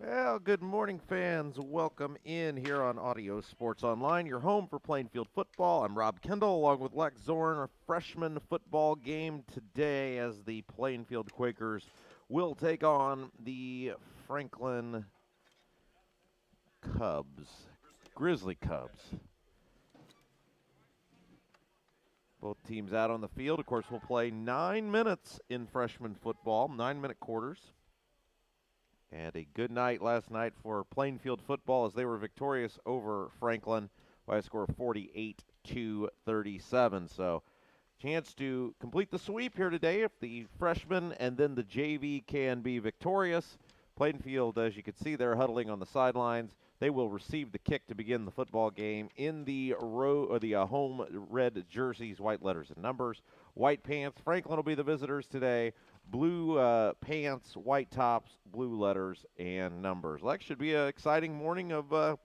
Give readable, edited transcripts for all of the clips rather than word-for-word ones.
Well, good morning, fans. Welcome in here on Audio Sports Online, your home for Plainfield football. I'm Rob Kendall, along with Lex Zorn. A freshman football game today as the Plainfield Quakers will take on the Franklin Grizzly Cubs. Both teams out on the field. Of course, we'll play 9 minutes in freshman football, 9-minute quarters. And a good night last night for Plainfield football as they were victorious over Franklin by a score of 48-37. So, chance to complete the sweep here today if the freshmen and then the JV can be victorious. Plainfield, as you can see, they're huddling on the sidelines. They will receive the kick to begin the football game in the home red jerseys, white letters and numbers, white pants. Franklin will be the visitors today. Blue pants, white tops, blue letters and numbers. Lex, should be an exciting morning of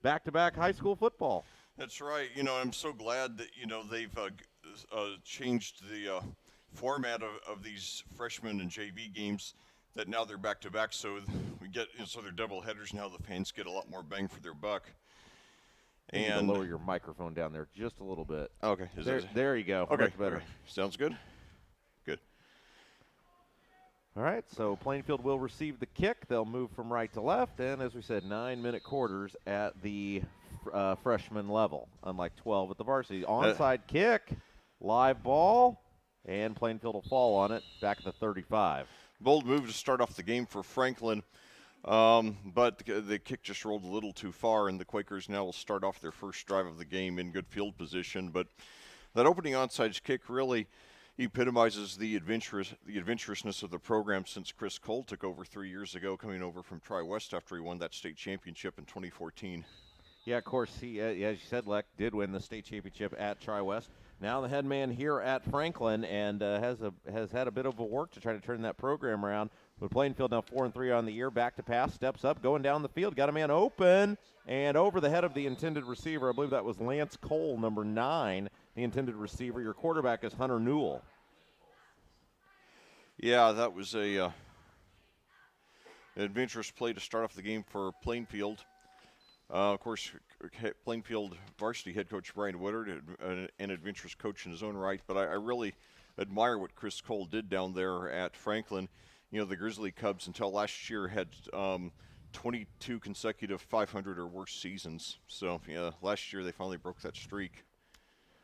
back-to-back high school football. That's right. I'm so glad that they've changed the format of these freshman and JV games. That now they're back to back, so so they're double headers now. The fans get a lot more bang for their buck. You need to lower your microphone down there just a little bit. Okay, there you go. Okay, much better. Okay. Sounds good. Good. All right, so Plainfield will receive the kick. They'll move from right to left, and as we said, 9-minute quarters at the freshman level, unlike 12 at the varsity. Onside kick, live ball, and Plainfield will fall on it back at the 35. Bold move to start off the game for Franklin, but the kick just rolled a little too far, and the Quakers now will start off their first drive of the game in good field position. But that opening onside kick really epitomizes the adventurousness of the program since Chris Cole took over 3 years ago, coming over from Tri-West after he won that state championship in 2014. Yeah, of course, he, as you said, Leck did win the state championship at Tri-West. Now the head man here at Franklin, and has had a bit of a work to try to turn that program around. But Plainfield now 4-3 on the year, back to pass, steps up, going down the field, got a man open, and over the head of the intended receiver. I believe that was Lance Cole, number 9, the intended receiver. Your quarterback is Hunter Newell. Yeah, that was an adventurous play to start off the game for Plainfield. Of course, Plainfield varsity head coach Brian Woodard, an adventurous coach in his own right, but I really admire what Chris Cole did down there at Franklin. The Grizzly Cubs until last year had 22 consecutive 500 or worse seasons. So, last year they finally broke that streak.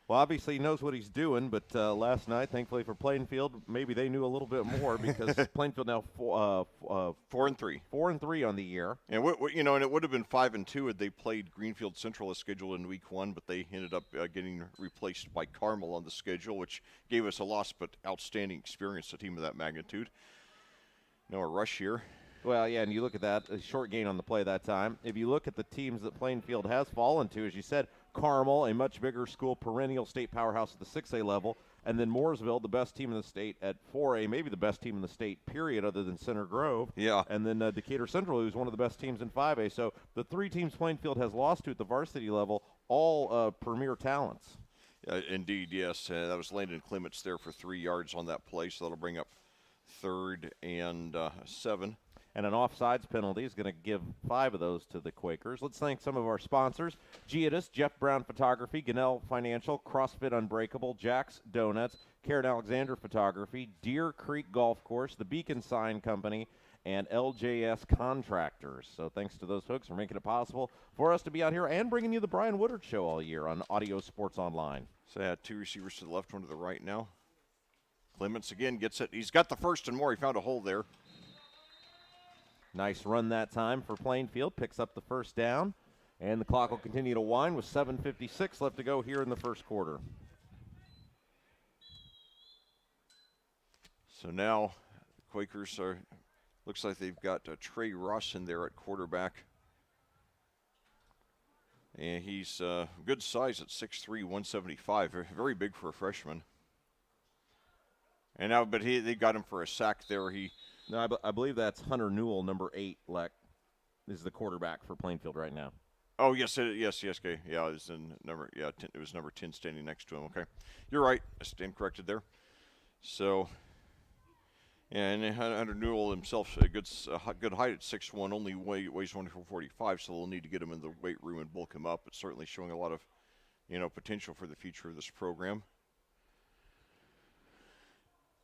Well, obviously he knows what he's doing, but last night, thankfully for Plainfield, maybe they knew a little bit more because Plainfield now 4-3, 4-3 on the year. And and it would have been 5-2 had they played Greenfield Central as scheduled in week 1, but they ended up getting replaced by Carmel on the schedule, which gave us a loss but outstanding experience, a team of that magnitude. No a rush here. Well, yeah, and you look at that, a short gain on the play that time. If you look at the teams that Plainfield has fallen to, as you said, Carmel, a much bigger school, perennial state powerhouse at the 6A level, and then Mooresville, the best team in the state at 4A, maybe the best team in the state, period, other than Center Grove. Yeah. And then Decatur Central, who's one of the best teams in 5A. So the 3 teams Plainfield has lost to at the varsity level, all premier talents. Indeed, yes. That was Landon Clements there for 3 yards on that play, so that'll bring up 3rd and 7. And an offsides penalty is going to give 5 of those to the Quakers. Let's thank some of our sponsors: Giatis, Jeff Brown Photography, Gunnell Financial, CrossFit Unbreakable, Jack's Donuts, Karen Alexander Photography, Deer Creek Golf Course, the Beacon Sign Company, and LJS Contractors. So thanks to those folks for making it possible for us to be out here and bringing you the Brian Woodard Show all year on Audio Sports Online. So I had 2 receivers to the left, 1 to the right now. Clements again gets it. He's got the first and more. He found a hole there. Nice run that time for Plainfield. Picks up the first down. And the clock will continue to wind with 7:56 left to go here in the first quarter. So now the Quakers looks like they've got Trey Ross in there at quarterback. And he's good size at 6'3", 175. Very big for a freshman. And now, but they got him for a sack there. No, I believe that's Hunter Newell, number 8, Leck, is the quarterback for Plainfield right now. Oh, yes, okay. Yeah, it was number 10 standing next to him. Okay. You're right. I stand corrected there. So, And Hunter Newell himself, a good height at 6'1", only weighs 145, so they'll need to get him in the weight room and bulk him up. But certainly showing a lot of, potential for the future of this program.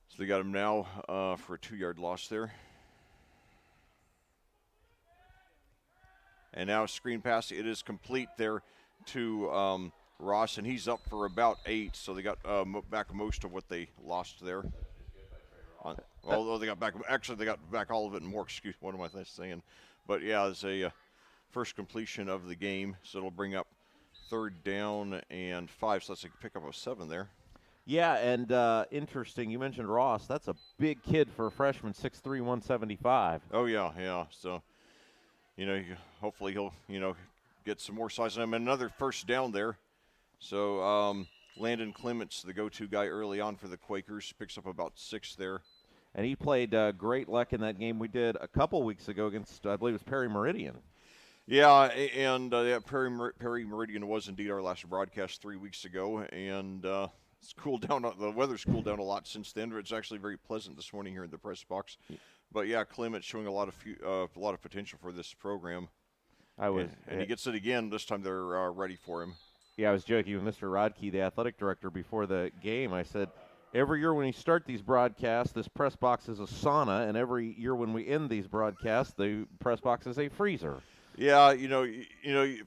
So they got him now for a 2-yard loss there. And now a screen pass. It is complete there to Ross, and he's up for about 8. So they got back most of what they lost there. Although they got back, actually they got back all of it and more. Excuse, what am I saying? But yeah, it's a first completion of the game, so it'll bring up 3rd down and 5. So that's a pickup of 7 there. Yeah, and interesting, you mentioned Ross. That's a big kid for a freshman, 6'3", 175. Oh yeah. So, hopefully he'll, get some more size on him. And another first down there. So Landon Clements, the go-to guy early on for the Quakers, picks up about 6 there. And he played great luck in that game we did a couple weeks ago against, I believe it was Perry Meridian. Yeah, and Perry Meridian was indeed our last broadcast 3 weeks ago, and it's cooled down. The weather's cooled down a lot since then. It's actually very pleasant this morning here in the press box. But yeah, Clement showing a lot of potential for this program. And he gets it again. This time they're ready for him. Yeah, I was joking with Mr. Rodkey, the athletic director, before the game. I said, every year when we start these broadcasts, this press box is a sauna, and every year when we end these broadcasts, the press box is a freezer. Yeah,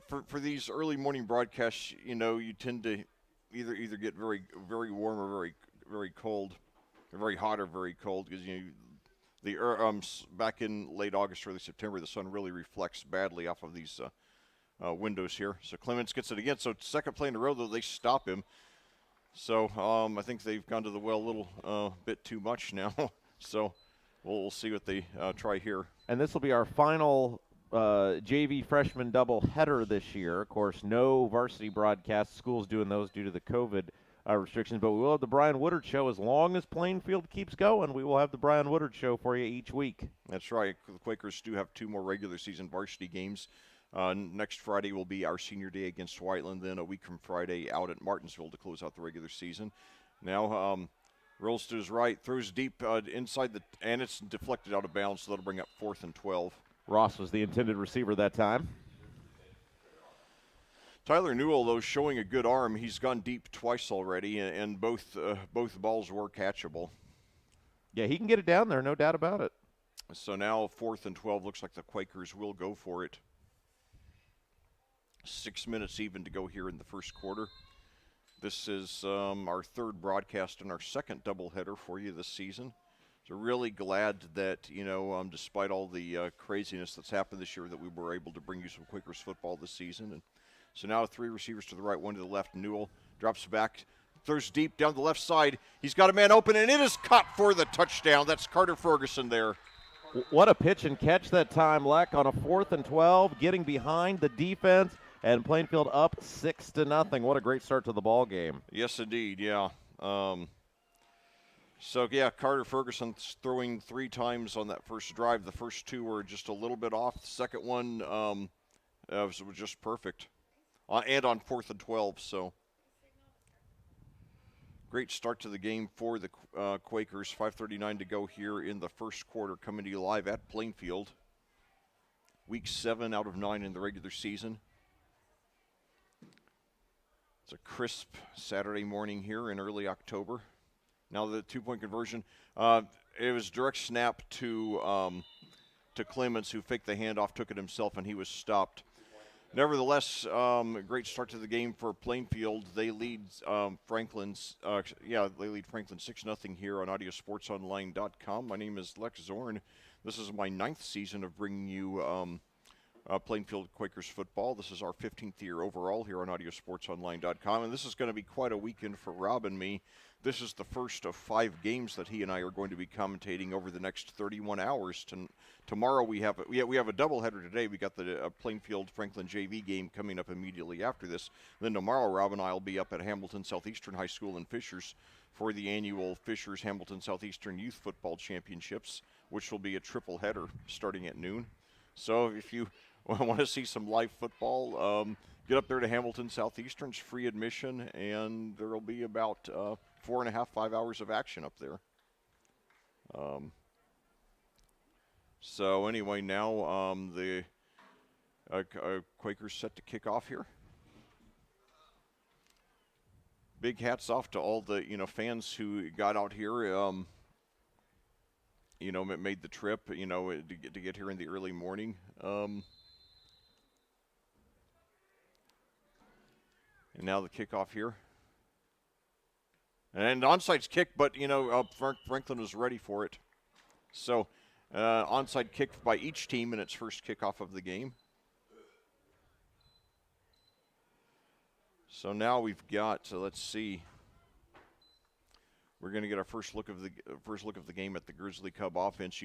for these early morning broadcasts, you tend to either get very, very warm or very, very cold, or very hot or very cold, because back in late August, early September, the sun really reflects badly off of these windows here. So Clements gets it again. So second play in a row, though, they stop him. So I think they've gone to the well a little bit too much now. So we'll see what they try here. And this will be our final JV freshman doubleheader this year. Of course, no varsity broadcast. School's doing those due to the COVID restrictions. But we will have the Brian Woodard Show as long as Plainfield keeps going. We will have the Brian Woodard Show for you each week. That's right. The Quakers do have 2 more regular season varsity games. Next Friday will be our senior day against Whiteland. Then a week from Friday out at Martinsville to close out the regular season. Now rolls to his right, throws deep inside and it's deflected out of bounds, so that'll bring up 4th and 12. Ross was the intended receiver that time. Tyler Newell, though, showing a good arm. He's gone deep twice already, and both balls were catchable. Yeah, he can get it down there, no doubt about it. So now 4th and 12. Looks like the Quakers will go for it. 6 minutes even to go here in the first quarter. This is our 3rd broadcast and our 2nd doubleheader for you this season. So really glad that, despite all the craziness that's happened this year, that we were able to bring you some Quakers football this season. And so now 3 receivers to the right, 1 to the left. Newell drops back, throws deep down the left side. He's got a man open, and it is caught for the touchdown. That's Carter Ferguson there. What a pitch and catch that time, Leck, on a 4th and 12, getting behind the defense, and Plainfield up 6-0. What a great start to the ball game. Yes, indeed, yeah. Carter Ferguson throwing 3 times on that first drive. The first 2 were just a little bit off. The second one was just perfect. And on 4th and 12, so great start to the game for the Quakers. 5:39 to go here in the first quarter, coming to you live at Plainfield. Week 7 out of 9 in the regular season. It's a crisp Saturday morning here in early October. Now the 2-point conversion, it was direct snap to Clements, who faked the handoff, took it himself, and he was stopped. Nevertheless, great start to the game for Plainfield. They lead Franklin 6-0 here on audiosportsonline.com. My name is Lex Zorn. This is my 9th season of bringing you Plainfield Quakers football. This is our 15th year overall here on audiosportsonline.com, and this is going to be quite a weekend for Rob and me. This is the first of 5 games that he and I are going to be commentating over the next 31 hours. Tomorrow we have a doubleheader today. We got the Plainfield Franklin JV game coming up immediately after this. Then tomorrow, Rob and I will be up at Hamilton Southeastern High School in Fishers for the annual Fishers Hamilton Southeastern Youth Football Championships, which will be a triple header starting at noon. So if you want to see some live football, get up there to Hamilton Southeastern. It's free admission, and there will be about 4.5, 5 hours of action up there. So anyway, now the Quakers set to kick off here. Big hats off to all the fans who got out here. Made the trip. To get here in the early morning. And now the kickoff here. And onside kick, but Franklin was ready for it. So onside kick by each team in its first kickoff of the game. So now we've got. Let's see. We're going to get our first look of the game at the Grizzly Cub offense.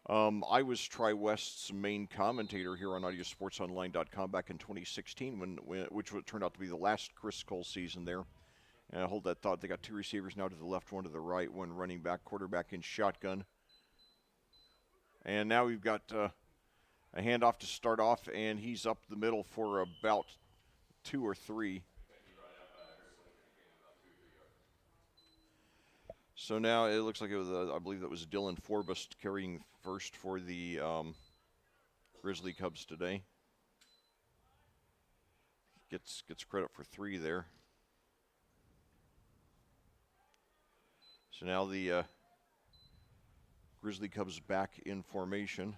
I was Tri-West's main commentator here on AudioSportsOnline.com back in 2016, which turned out to be the last Chris Cole season there. And I hold that thought. They got two receivers now to the left, one to the right, one running back, quarterback in shotgun. And now we've got a handoff to start off, and he's up the middle for about 2 or 3. So now it looks like it was, I believe that was Dylan Forbus carrying first for the Grizzly Cubs today. Gets credit for 3 there. So now the Grizzly Cubs back in formation.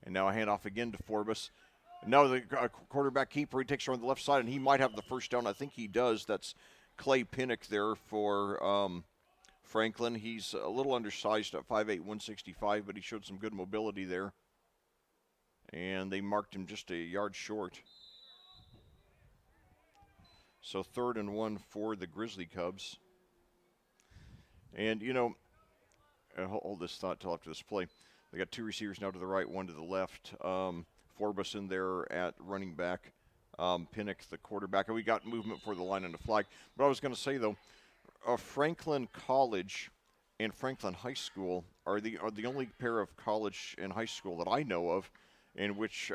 And now a handoff again to Forbus. And now the quarterback keeper, he takes her on the left side, and he might have the first down. I think he does. That's Clay Pinnock there for Franklin. He's a little undersized at 5'8", 165, but he showed some good mobility there. And they marked him just a yard short. So 3rd and 1 for the Grizzly Cubs. And, hold this thought till after this play. They got 2 receivers now to the right, 1 to the left. Forbus in there at running back. Pinnock, the quarterback. And we got movement for the line and the flag. But I was going to say, though, Franklin College and Franklin High School are the only pair of college and high school that I know of in which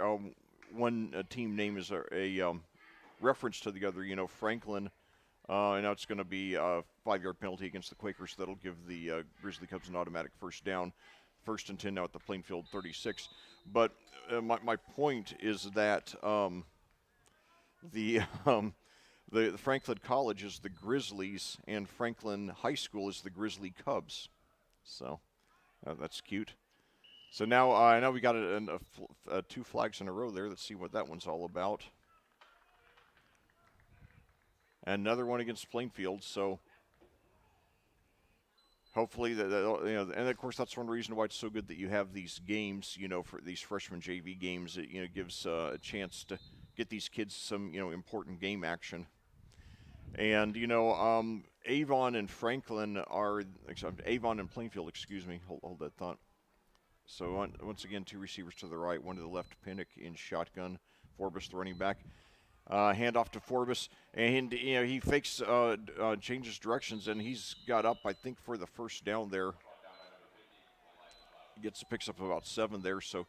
one team name is a reference to the other. Franklin, and now it's going to be a 5-yard penalty against the Quakers. That'll give the Grizzly Cubs an automatic first down. 1st and 10 now at the Plainfield 36. But my point is that the Franklin College is the Grizzlies, and Franklin High School is the Grizzly Cubs. So that's cute. So now we got 2 flags in a row there. Let's see what that one's all about. Another one against Plainfield. So hopefully, and of course that's one reason why it's so good that you have these games. For these freshman JV games, it gives a chance to get these kids some important game action. And Avon and Franklin are Avon and Plainfield. Excuse me. Hold that thought. So once again, 2 receivers to the right, 1 to the left. Pinnock in shotgun. Forbus the running back. Handoff to Forbus, and he fakes, changes directions, and he's got up, I think, for the first down there. He picks up about 7 there, so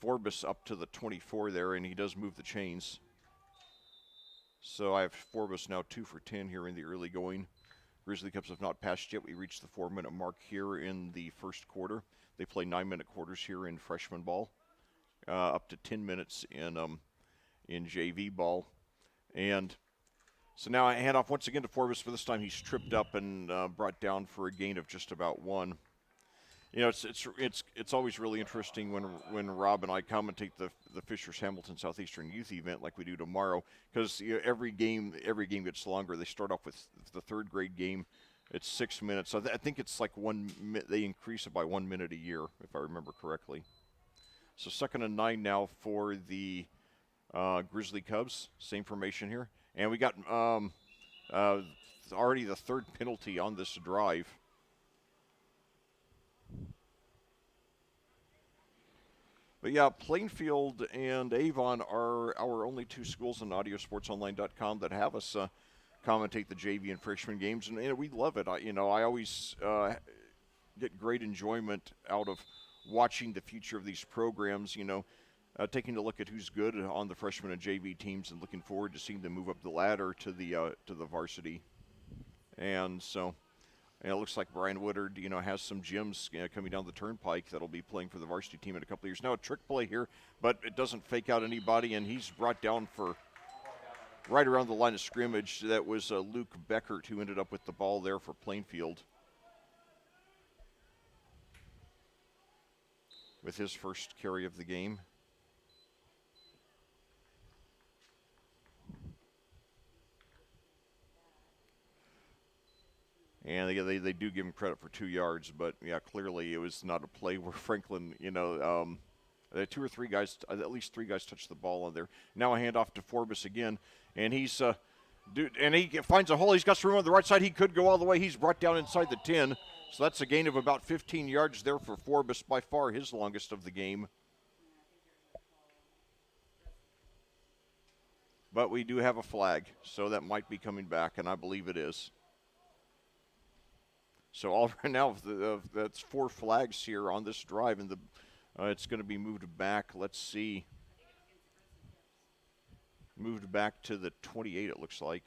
Forbus up to the 24 there, and he does move the chains. So I have Forbus now 2 for 10 here in the early going. Grizzly Cubs have not passed yet. We reached the 4-minute mark here in the first quarter. They play 9-minute quarters here in freshman ball, up to 10 minutes in JV ball. And so now I hand off once again to Forbus, but this time he's tripped up and brought down for a gain of just about 1. It's always really interesting when Rob and I commentate the Fishers Hamilton Southeastern Youth event like we do tomorrow, because every game gets longer. They start off with the 3rd grade game. It's 6 minutes. So I think it's like they increase it by 1 minute a year, if I remember correctly. So 2nd and 9 now for the Grizzly Cubs. Same formation here. And we got already the 3rd penalty on this drive. But yeah, Plainfield and Avon are our only 2 schools on AudioSportsOnline.com that have us commentate the JV and freshman games, and we love it. I always get great enjoyment out of watching the future of these programs. Taking a look at who's good on the freshman and JV teams, and looking forward to seeing them move up the ladder to the varsity. And so, And it looks like Brian Woodard, has some gyms coming down the turnpike that'll be playing for the varsity team in a couple of years. Now a trick play here, but it doesn't fake out anybody, and he's brought down for right around the line of scrimmage. That was Luke Beckert who ended up with the ball there for Plainfield with his first carry of the game. And they do give him credit for 2 yards, but yeah, clearly it was not a play where Franklin, two or three guys, at least 3 guys touched the ball on there. Now a handoff to Forbes again, and he finds a hole. He's got some room on the right side. He could go all the way. He's brought down inside the 10, so that's a gain of about 15 yards there for Forbes, by far his longest of the game. But we do have a flag, so that might be coming back, and I believe it is. So all right now, that's 4 flags here on this drive, and it's going to be moved back. Let's see. Moved back to the 28, it looks like.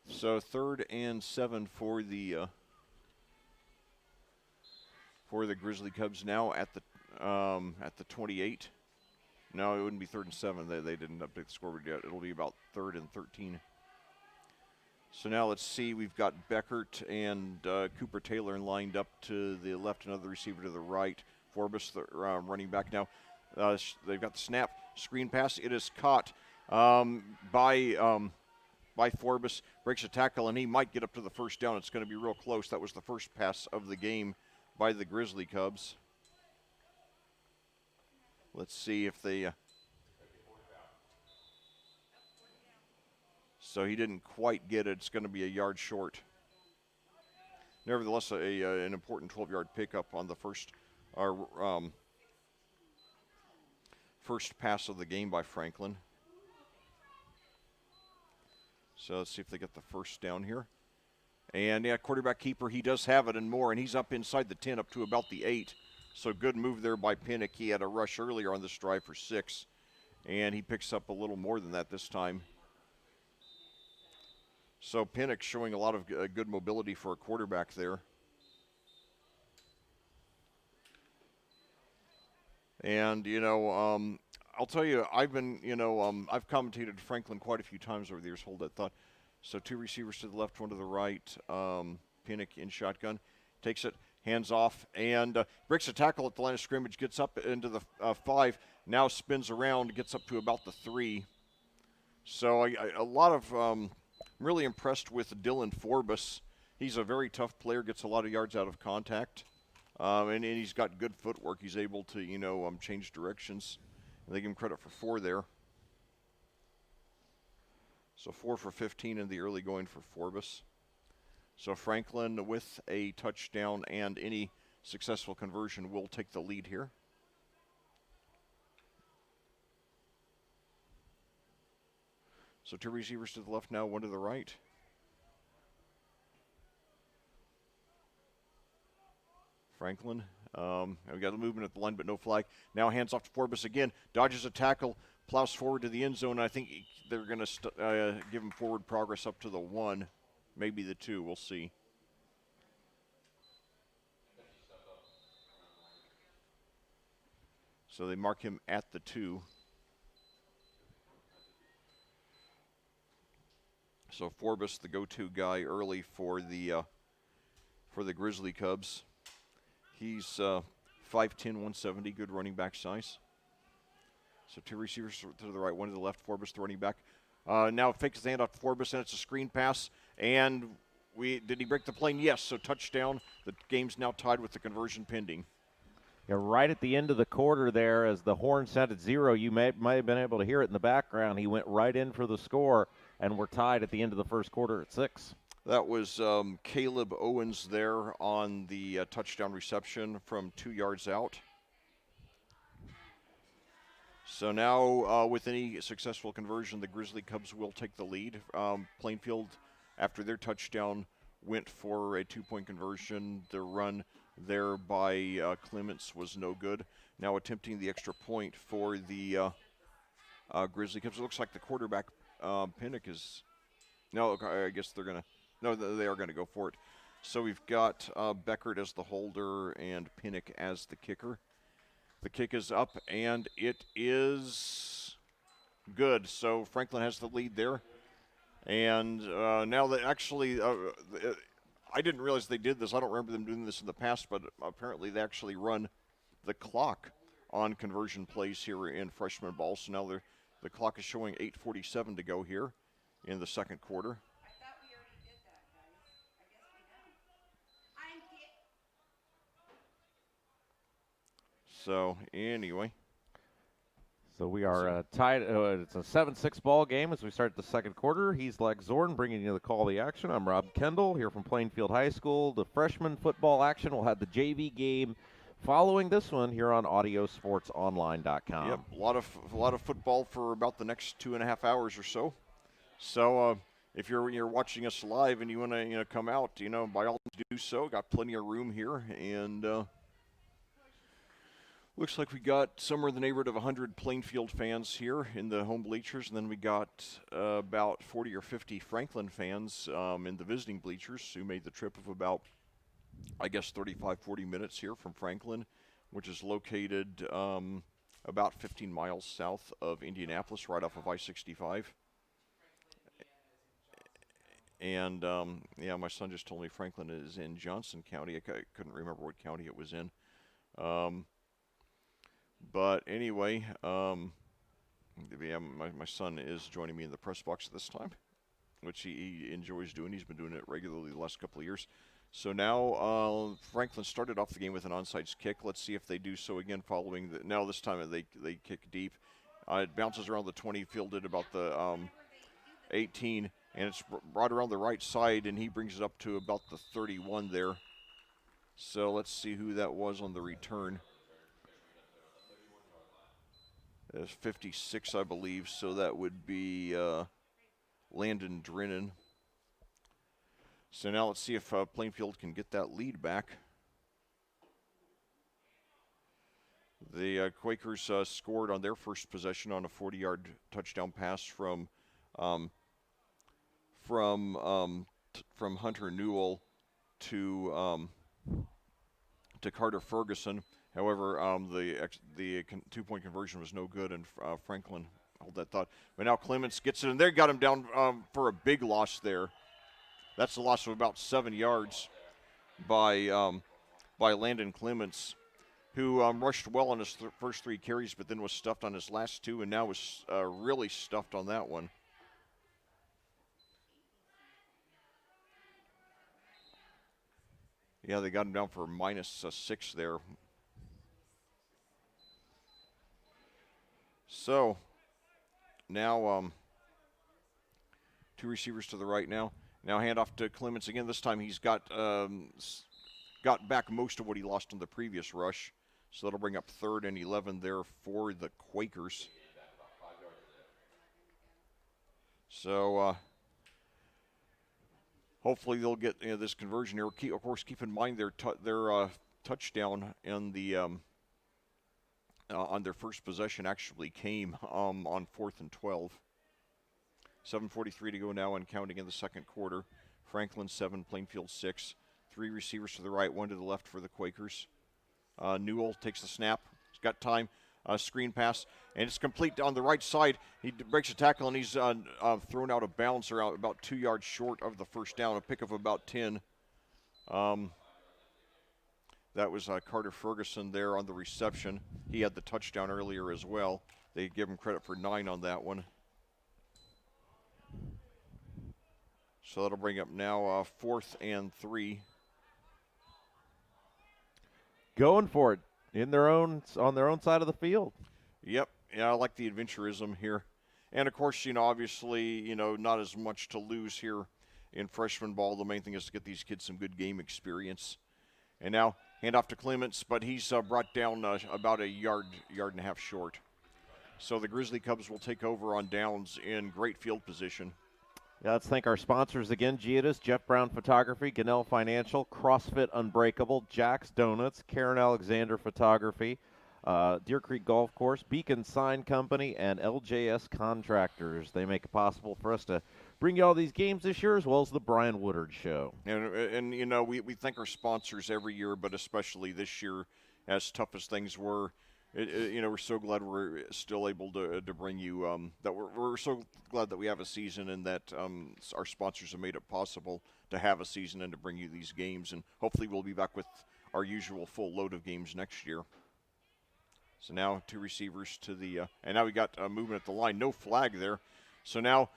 So 3rd and 7 for the Grizzly Cubs now at the 28. No, it wouldn't be 3rd and 7. They didn't update the scoreboard yet. It'll be about 3rd and 13. So now let's see. We've got Beckert and Cooper Taylor lined up to the left, another receiver to the right. Forbes, the running back now. They've got the snap, screen pass. It is caught by Forbes. Breaks a tackle, and he might get up to the first down. It's going to be real close. That was the first pass of the game by the Grizzly Cubs. Let's see if they... So he didn't quite get it. It's going to be a yard short. Nevertheless, an important 12-yard pickup on the first pass of the game by Franklin. So let's see if they get the first down here. And yeah, quarterback keeper, he does have it and more, and he's up inside the 10 up to about the 8. So good move there by Pinnock. He had a rush earlier on this drive for 6, and he picks up a little more than that this time. So Pinnock showing a lot of good mobility for a quarterback there. And, I'll tell you, I've been, I've commentated Franklin quite a few times over the years. Hold that thought. So 2 receivers to the left, 1 to the right. Pinnock in shotgun. Takes it, hands off, and breaks a tackle at the line of scrimmage. Gets up into the 5. Now spins around, gets up to about the 3. So a lot of... I'm really impressed with Dylan Forbes. He's a very tough player, gets a lot of yards out of contact, and he's got good footwork. He's able to, change directions. And they give him credit for 4 there. So 4 for 15 in the early going for Forbes. So Franklin, with a touchdown and any successful conversion, will take the lead here. So 2 receivers to the left now, 1 to the right. Franklin, we got the movement at the line, but no flag. Now hands off to Forbes again, dodges a tackle, plows forward to the end zone. I think they're going to give him forward progress up to the 1, maybe the 2. We'll see. So they mark him at the 2. So Forbes, the go-to guy early for the Grizzly Cubs. He's 5'10", 170, good running back size. So 2 receivers to the right, 1 to the left. Forbes, the running back. Now fakes the handoff to Forbes, and it's a screen pass. And did he break the plane? Yes. So touchdown. The game's now tied with the conversion pending. Yeah, right at the end of the quarter there, as the horn sounded 0, you might have been able to hear it in the background. He went right in for the score, and we're tied at the end of the first quarter at 6. That was Caleb Owens there on the touchdown reception from 2 yards out. So now, with any successful conversion, the Grizzly Cubs will take the lead. Plainfield, after their touchdown, went for a 2-point conversion. The run there by Clements was no good. Now attempting the extra point for the Grizzly Cubs. It looks like the quarterback, Pinnock, is. No, okay, I guess they're going to. No, they are going to go for it. So we've got Beckert as the holder and Pinnock as the kicker. The kick is up, and it is good. So Franklin has the lead there. And now that actually, I didn't realize they did this. I don't remember them doing this in the past, but apparently they actually run the clock on conversion plays here in freshman ball. So now the clock is showing 8:47 to go here in the second quarter. So anyway, So we are tied. It's a 7-6 ball game as we start the second quarter. He's Lex Zorn bringing you the call of the action. I'm Rob Kendall here from Plainfield High School. The freshman football action will have the JV game following this one here on AudioSportsOnline.com. Yep, a lot of football for about the next 2.5 hours or so. So if you're watching us live and you want to come out, by all means do so. Got plenty of room here, and looks like we got somewhere in the neighborhood of 100 Plainfield fans here in the home bleachers, and then we got about 40 or 50 Franklin fans in the visiting bleachers who made the trip of about, I guess, 35, 40 minutes here from Franklin, which is located about 15 miles south of Indianapolis, right off of I-65. And, yeah, my son just told me Franklin is in Johnson County. I couldn't remember what county it was in. But anyway, yeah, my son is joining me in the press box at this time, which he enjoys doing. He's been doing it regularly the last couple of years. So now Franklin started off the game with an onside kick. Let's see if they do so again following the. Now this time they kick deep. It bounces around the 20, fielded about the 18, and it's brought around the right side, and he brings it up to about the 31 there. So let's see who that was on the return. It's 56, I believe, so that would be Landon Drennan. So now let's see if Plainfield can get that lead back. The Quakers scored on their first possession on a 40-yard touchdown pass from Hunter Newell to Carter Ferguson. However, the 2-point conversion was no good, and Franklin held that thought. But now Clements gets it, and they got him down for a big loss there. That's a loss of about 7 yards by Landon Clements, who rushed well on his first 3 carries, but then was stuffed on his last 2, and now was really stuffed on that one. Yeah, they got him down for -6 there. So now 2 receivers to the right now. Now handoff to Clements again. This time he's got back most of what he lost on the previous rush. So that'll bring up 3rd and 11 there for the Quakers. So hopefully they'll get this conversion here. Of course, keep in mind their touchdown in the on their first possession actually came on 4th and 12. 7:43 to go now and counting in the second quarter. Franklin 7, Plainfield 6. 3 receivers to the right, 1 to the left for the Quakers. Newell takes the snap. He's got time. Screen pass, and it's complete on the right side. He breaks a tackle, and he's thrown out of bounds or out about 2 yards short of the first down, a pick of about 10. That was Carter Ferguson there on the reception. He had the touchdown earlier as well. They give him credit for 9 on that one. So that'll bring up now 4th and 3. Going for it on their own side of the field. Yep. Yeah, I like the adventurism here. And of course, obviously, not as much to lose here in freshman ball. The main thing is to get these kids some good game experience. And now handoff to Clements, but he's brought down about a yard and a half short. So the Grizzly Cubs will take over on downs in great field position. Yeah, let's thank our sponsors again: Giadas, Jeff Brown Photography, Gunnell Financial, CrossFit Unbreakable, Jack's Donuts, Karen Alexander Photography, Deer Creek Golf Course, Beacon Sign Company, and LJS Contractors. They make it possible for us to bring you all these games this year, as well as the Brian Woodard Show. And you know, we thank our sponsors every year, but especially this year, as tough as things were. You know, we're so glad we're still able to bring you that we're so glad that we have a season, and that our sponsors have made it possible to have a season and to bring you these games. And hopefully we'll be back with our usual full load of games next year. So now 2 receivers to the and now we got movement at the line. No flag there. So now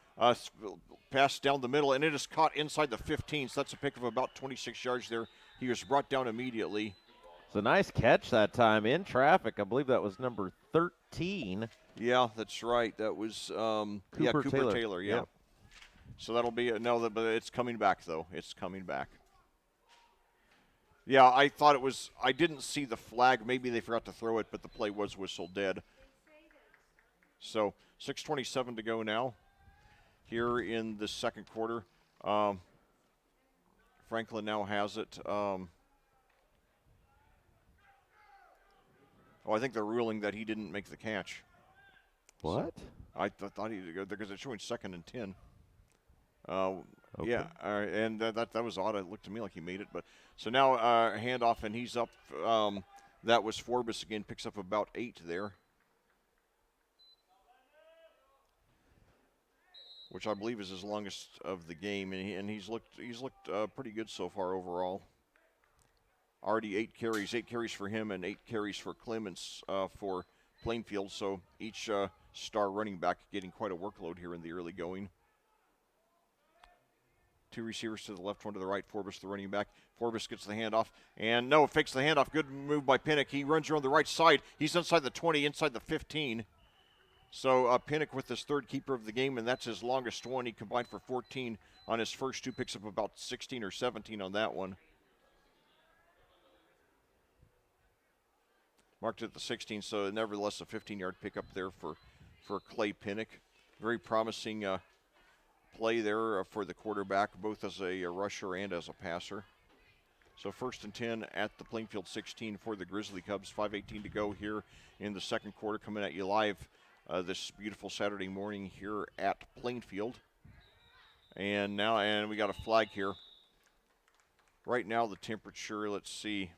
pass down the middle, and it is caught inside the 15. So that's a pick of about 26 yards there. He was brought down immediately. It's a nice catch that time in traffic. I believe that was number 13. Yeah, that's right. That was Cooper Taylor. Yeah. Yep. So that'll be but it's coming back though. It's coming back. Yeah, I thought it was. I didn't see the flag. Maybe they forgot to throw it, but the play was whistled dead. So 6:27 to go now. Here in the second quarter, Franklin now has it. I think they're ruling that he didn't make the catch. What? So I thought he did, because it's showing 2nd and 10. Okay. Yeah, and that was odd. It looked to me like he made it, but so now handoff, and he's up. That was Forbes again, picks up about 8 there, which I believe is his longest of the game, and he's looked pretty good so far overall. Already 8 carries for him, and 8 carries for Clements for Plainfield. So each star running back getting quite a workload here in the early going. 2 receivers to the left, 1 to the right. Forbes, the running back. Forbes gets the handoff, and no, fakes the handoff. Good move by Pinnock. He runs around the right side. He's inside the 20, inside the 15. So Pinnock with his 3rd keeper of the game, and that's his longest one. He combined for 14 on his first 2, picks up about 16 or 17 on that one. Marked at the 16, so nevertheless a 15-yard pickup there for Clay Pinnock. Very promising play there for the quarterback, both as a rusher and as a passer. So 1st and 10 at the Plainfield 16 for the Grizzly Cubs. 5:18 to go here in the second quarter, coming at you live this beautiful Saturday morning here at Plainfield. And we got a flag here. Right now the temperature, let's see,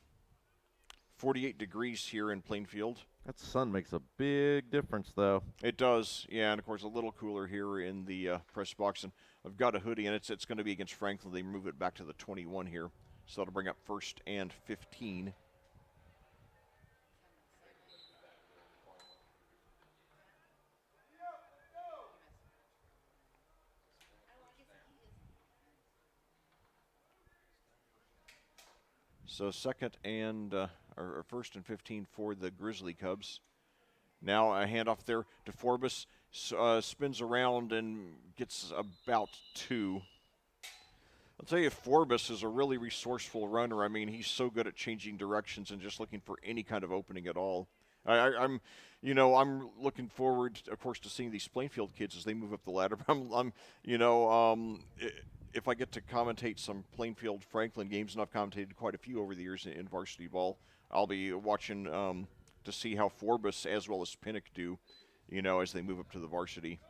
48 degrees here in Plainfield. That sun makes a big difference, though. It does, yeah, and of course a little cooler here in the press box. And I've got a hoodie, and it's going to be against Franklin. They move it back to the 21 here, so that'll bring up 1st and 15. So 1st and 15 for the Grizzly Cubs. Now a handoff there to Forbes, spins around and gets about 2. I'll tell you, Forbes is a really resourceful runner. I mean, he's so good at changing directions and just looking for any kind of opening at all. I'm looking forward, of course, to seeing these Plainfield kids as they move up the ladder. If I get to commentate some Plainfield Franklin games, and I've commentated quite a few over the years in varsity ball, I'll be watching to see how Forbes as well as Pinnock do, as they move up to the varsity.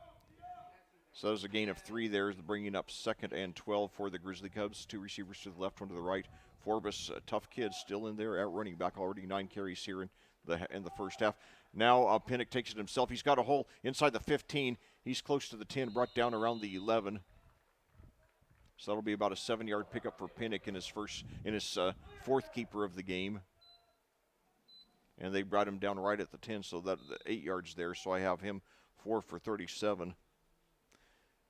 So there's a gain of 3 there, bringing up 2nd and 12 for the Grizzly Cubs. 2 receivers to the left, 1 to the right. Forbes, a tough kid, still in there at running back, already 9 carries here in the first half. Now Pinnock takes it himself. He's got a hole inside the 15. He's close to the 10, brought down around the 11. So that'll be about a 7-yard pickup for Pinnock in his 4th keeper of the game. And they brought him down right at the 10, so that 8 yards there. So I have him 4 for 37.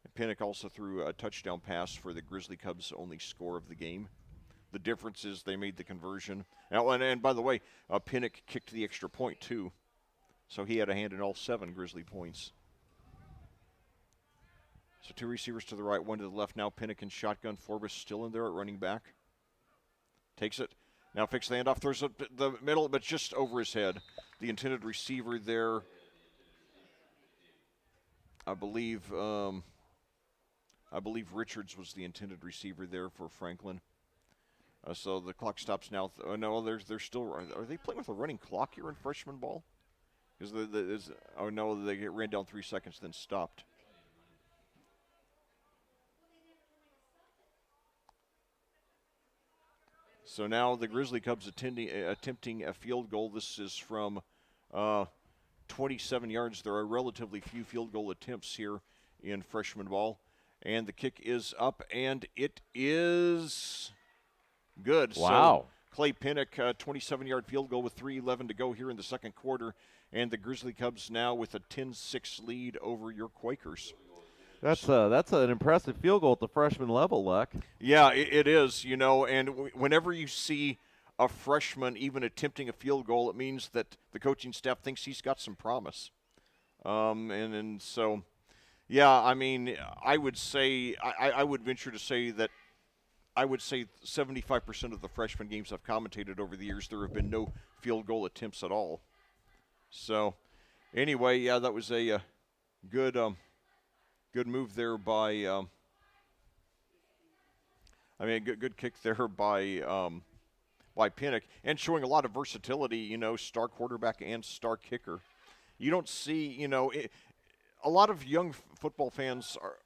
And Pinnock also threw a touchdown pass for the Grizzly Cubs' only score of the game. The difference is they made the conversion. Now, and by the way, Pinnock kicked the extra point too, so he had a hand in all 7 Grizzly points. So 2 receivers to the right, 1 to the left. Now Pinnock in shotgun. Forbes still in there at running back. Takes it. Now fakes the handoff. Throws it the middle, but just over his head. The intended receiver there, I believe Richards was the intended receiver there for Franklin. So the clock stops now. No, they're still. Are they playing with a running clock here in freshman ball? Because oh no, they ran down 3 seconds, then stopped. So now the Grizzly Cubs attempting a field goal. This is from 27 yards. There are relatively few field goal attempts here in freshman ball. And the kick is up, and it is good. Wow. So Clay Pinnock, 27-yard field goal with 3:11 to go here in the second quarter. And the Grizzly Cubs now with a 10-6 lead over your Quakers. That's an impressive field goal at the freshman level, Luck. Yeah, it is, and whenever you see a freshman even attempting a field goal, it means that the coaching staff thinks he's got some promise. And so, yeah, I mean, I would say, I would venture to say that I would say 75% of the freshman games I've commentated over the years, there have been no field goal attempts at all. So, anyway, yeah, that was a good move there by, good kick there by Pinnock, and showing a lot of versatility, star quarterback and star kicker. You don't see, a lot of young football fans are,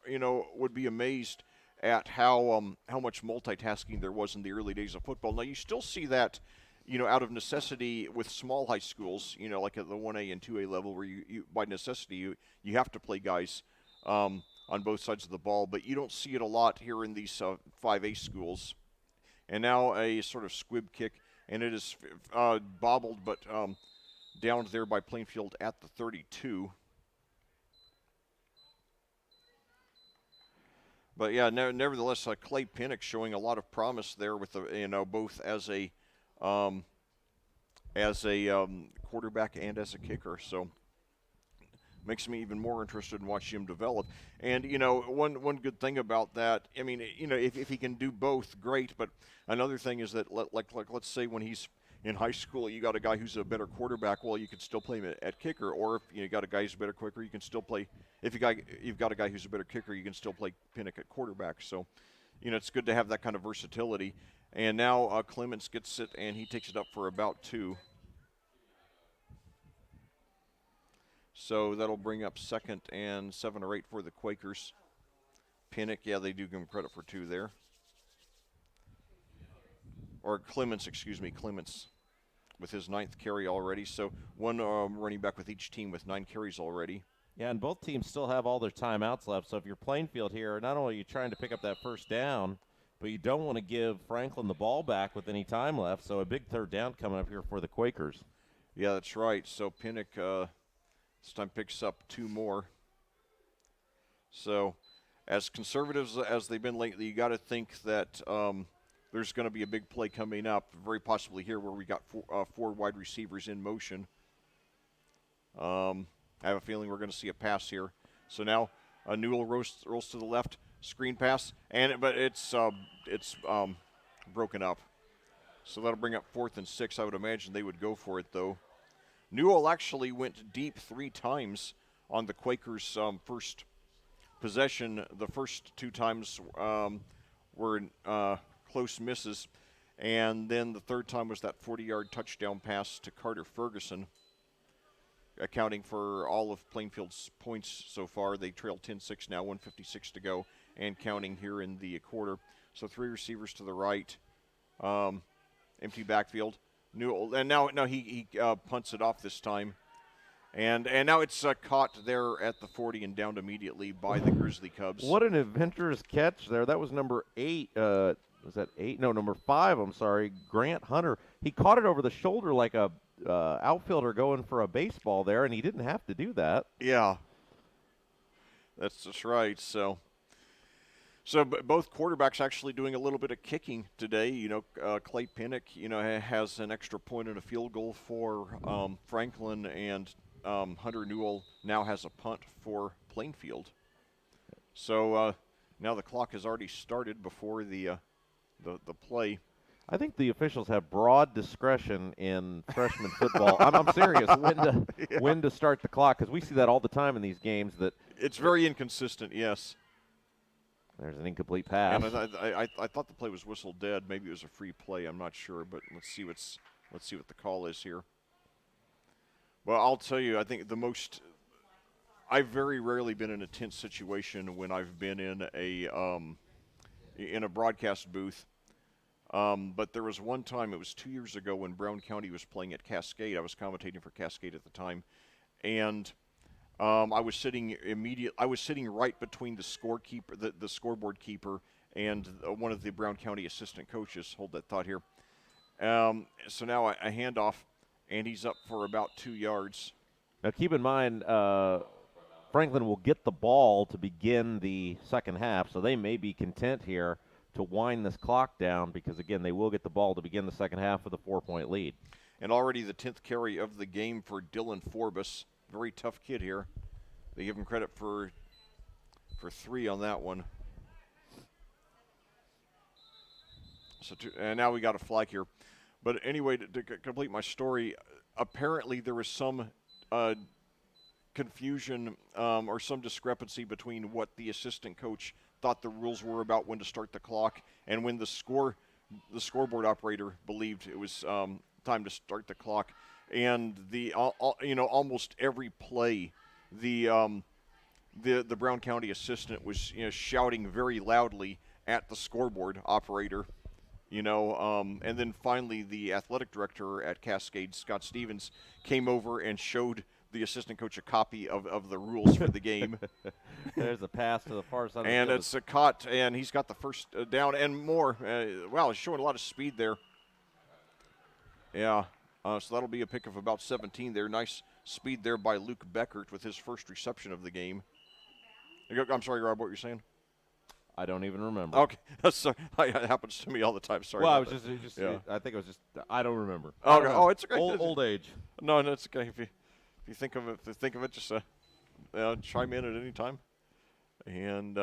would be amazed at how much multitasking there was in the early days of football. Now, you still see that, out of necessity with small high schools, like at the 1A and 2A level, where you by necessity, you have to play guys on both sides of the ball, but you don't see it a lot here in these 5A schools. And now a sort of squib kick, and it is bobbled, but downed there by Plainfield at the 32. But yeah, nevertheless, Clay Pinnock showing a lot of promise there with the both as a quarterback and as a kicker. So makes me even more interested in watching him develop. And one good thing about that, I mean, if he can do both, great. But another thing is that let's say when he's in high school, you got a guy who's a better quarterback. Well, you can still play him at kicker, or if you got a guy who's a better kicker, you can still play. If you've got a guy who's a better kicker, you can still play Pinnock at quarterback. So, it's good to have that kind of versatility. And now Clements gets it, and he takes it up for about 2. So that'll bring up 2nd and 7 or 8 for the Quakers. Pinnock, yeah, they do give him credit for 2 there. Or Clements with his 9th carry already. So one running back with each team with 9 carries already. Yeah, and both teams still have all their timeouts left. So if you're Plainfield here, not only are you trying to pick up that first down, but you don't want to give Franklin the ball back with any time left. So a big 3rd down coming up here for the Quakers. Yeah, that's right. So Pinnock this time picks up 2 more. So as conservatives as they've been lately, you got to think that there's going to be a big play coming up, very possibly here where we got 4 wide receivers in motion. I have a feeling we're going to see a pass here. So now Newell rolls to the left, screen pass, but it's broken up. So that'll bring up 4th and 6. I would imagine they would go for it, though. Newell actually went deep 3 times on the Quakers' first possession. The first 2 times were close misses, and then the 3rd time was that 40-yard touchdown pass to Carter Ferguson, accounting for all of Plainfield's points so far. They trail 10-6 now, 1:56 to go, and counting here in the quarter. So 3 receivers to the right, empty backfield. Newell, and now he punts it off this time, and now it's caught there at the 40 and downed immediately by the Grizzly Cubs. What an adventurous catch there! That was number 8. Was that 8? No, number 5. I'm sorry, Grant Hunter. He caught it over the shoulder like a outfielder going for a baseball there, and he didn't have to do that. Yeah, that's just right. So both quarterbacks actually doing a little bit of kicking today. Clay Pinnock, has an extra point and a field goal for Franklin, and Hunter Newell now has a punt for Plainfield. So now the clock has already started before the play. I think the officials have broad discretion in freshman football. I'm serious. When to start the clock, because we see that all the time in these games. That it's very inconsistent. Yes. There's an incomplete pass. And I thought the play was whistled dead. Maybe it was a free play. I'm not sure, but let's see what the call is here. Well, I'll tell you, I think I've very rarely been in a tense situation when I've been in a broadcast booth. But there was one time, it was 2 years ago, when Brown County was playing at Cascade. I was commentating for Cascade at the time, and I was sitting right between the scorekeeper, the scoreboard keeper, and one of the Brown County assistant coaches. Hold that thought here. So now I hand off, and he's up for about 2 yards. Now keep in mind, Franklin will get the ball to begin the second half, so they may be content here to wind this clock down because, again, they will get the ball to begin the second half with a 4-point lead. And already the 10th carry of the game for Dylan Forbus. Very tough kid here. They give him credit for 3 on that one. So and now we got a flag here. But anyway, to complete my story, apparently there was some confusion or some discrepancy between what the assistant coach thought the rules were about when to start the clock and when the scoreboard operator believed it was time to start the clock. And almost every play, the Brown County assistant was shouting very loudly at the scoreboard operator. And then finally the athletic director at Cascade, Scott Stevens, came over and showed the assistant coach a copy of the rules for the game. There's a pass to the far side of the and field. it's a cut, and he's got the first down and more. Wow, he's showing a lot of speed there. Yeah, so that'll be a pick of about 17 there. Nice speed there by Luke Beckert with his first reception of the game. I'm sorry, Rob, what were you saying? I don't even remember. Okay, sorry. It happens to me all the time. Sorry. Well, about that. I think it was just, I don't remember. Okay. Oh, it's okay. Old age. No, it's okay. If you think of it, just chime in at any time. And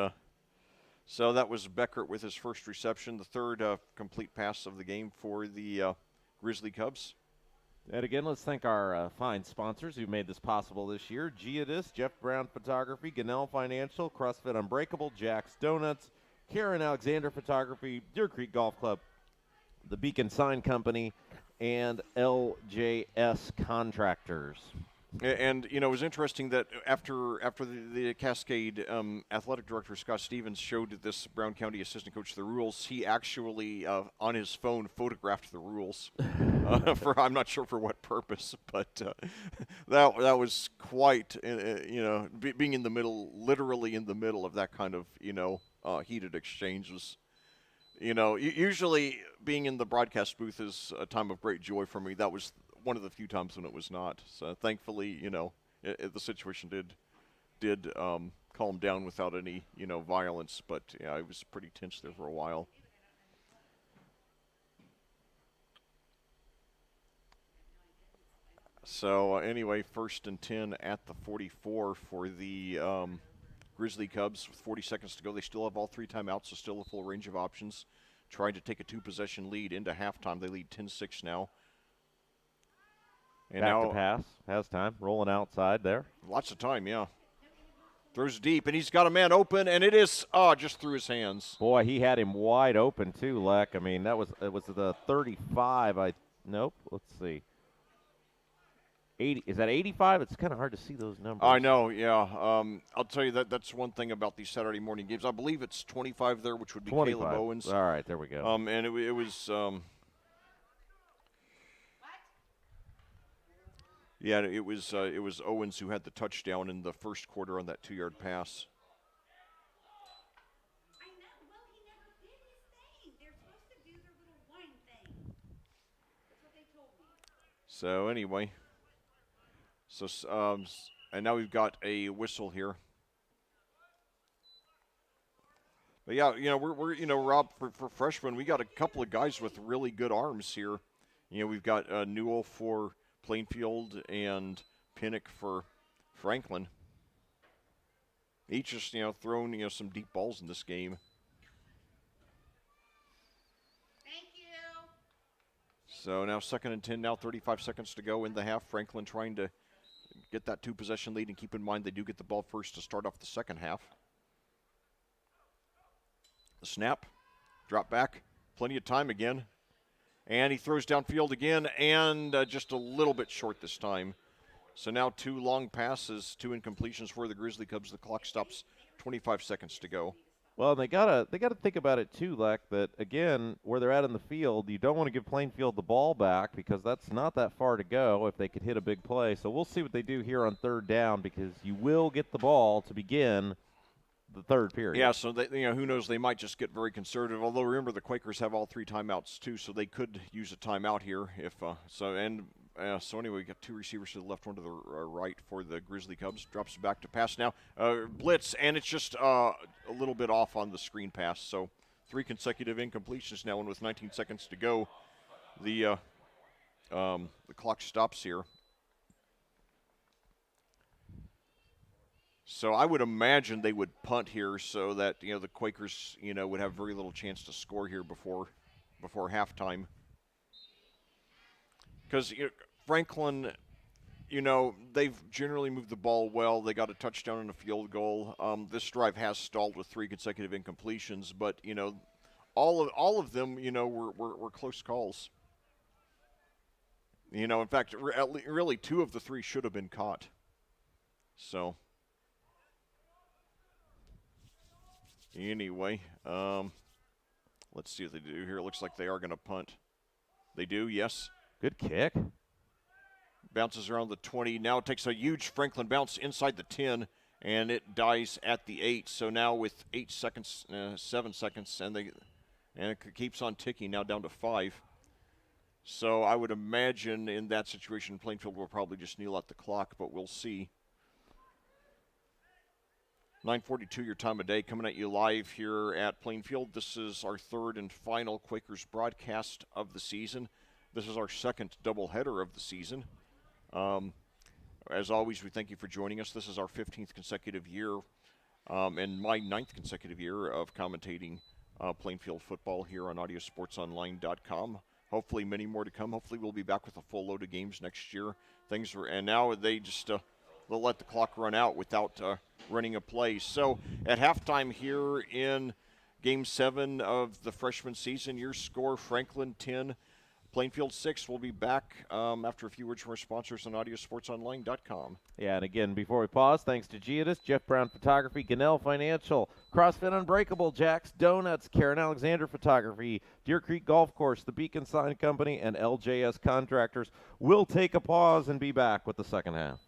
so that was Beckert with his first reception, the third complete pass of the game for the Grizzly Cubs. And again, let's thank our fine sponsors who made this possible this year. Geodis, Jeff Brown Photography, Gunnell Financial, CrossFit Unbreakable, Jack's Donuts, Karen Alexander Photography, Deer Creek Golf Club, the Beacon Sign Company, and LJS Contractors. And, it was interesting that after the Cascade athletic director, Scott Stevens, showed this Brown County assistant coach the rules, he actually, on his phone, photographed the rules. I'm not sure for what purpose, but that was quite, being in the middle, literally in the middle of that kind of, heated exchange was, usually being in the broadcast booth is a time of great joy for me. That was one of the few times when it was not. So thankfully, the situation did calm down without any, violence. But yeah, it was pretty tense there for a while. So anyway, 1st and 10 at the 44 for the Grizzly Cubs with 40 seconds to go. They still have all 3 timeouts, so still a full range of options. Trying to take a 2-possession lead into halftime. They lead 10-6 now. And Back now to pass. Has time. Rolling outside there. Lots of time, yeah. Throws deep, and he's got a man open, and it is just through his hands. Boy, he had him wide open too, Leck. I mean, it was the 35. Nope. Let's see. 80. Is that 85? It's kind of hard to see those numbers. I know, yeah. I'll tell you that's one thing about these Saturday morning games. I believe it's 25 there, which would be 25. Caleb Owens. All right, there we go. And it was. Yeah, it was Owens who had the touchdown in the first quarter on that 2-yard pass. I know. Well, he never did his thing. They're supposed to do their little wine thing. That's what they told me. So anyway, and now we've got a whistle here. But yeah, we're Rob, for freshmen, we got a couple of guys with really good arms here. We've got Newell for Plainfield and Pinnock for Franklin. Each just, thrown, some deep balls in this game. Thank you. So now 2nd and 10, now 35 seconds to go in the half. Franklin trying to get that 2-possession lead, and keep in mind they do get the ball first to start off the second half. The snap, drop back, plenty of time again. And he throws downfield again, and just a little bit short this time. So now 2 long passes, 2 incompletions for the Grizzly Cubs. The clock stops, 25 seconds to go. Well, they gotta think about it too, Leck, that again, where they're at in the field, you don't want to give Plainfield the ball back because that's not that far to go if they could hit a big play. So we'll see what they do here on third down because you will get the ball to begin the third period. Yeah, so they, who knows? They might just get very conservative. Although remember, the Quakers have all 3 timeouts too, so they could use a timeout here if so. And so anyway, we got 2 receivers to the left, 1 to the right for the Grizzly Cubs. Drops back to pass now, blitz, and it's just a little bit off on the screen pass. So 3 consecutive incompletions now, and with 19 seconds to go, the clock stops here. So I would imagine they would punt here so that the Quakers would have very little chance to score here before halftime. Because Franklin, they've generally moved the ball well. They got a touchdown and a field goal. This drive has stalled with 3 consecutive incompletions, but all of them were close calls. In fact, really 2 of the 3 should have been caught. So. Anyway, let's see what they do here. It looks like they are going to punt. They do, yes. Good kick. Bounces around the 20. Now it takes a huge Franklin bounce inside the 10, and it dies at the 8. So now with 8 seconds, 7 seconds, and it keeps on ticking now down to 5. So I would imagine in that situation, Plainfield will probably just kneel at the clock, but we'll see. 9:42 your time of day, coming at you live here at Plainfield. This is our 3rd and final Quakers broadcast of the season. This is our 2nd doubleheader of the season. As always, we thank you for joining us. This is our 15th consecutive year and my 9th consecutive year of commentating Plainfield football here on audiosportsonline.com. Hopefully many more to come. Hopefully we'll be back with a full load of games next year. And now they just they'll let the clock run out without running a play. So at halftime here in Game 7 of the freshman season, your score, Franklin 10, Plainfield 6. We'll be back after a few words from our sponsors on audiosportsonline.com. Yeah, and again, before we pause, thanks to Giadis, Jeff Brown Photography, Gunnell Financial, CrossFit Unbreakable, Jack's Donuts, Karen Alexander Photography, Deer Creek Golf Course, the Beacon Sign Company, and LJS Contractors. We'll take a pause and be back with the second half.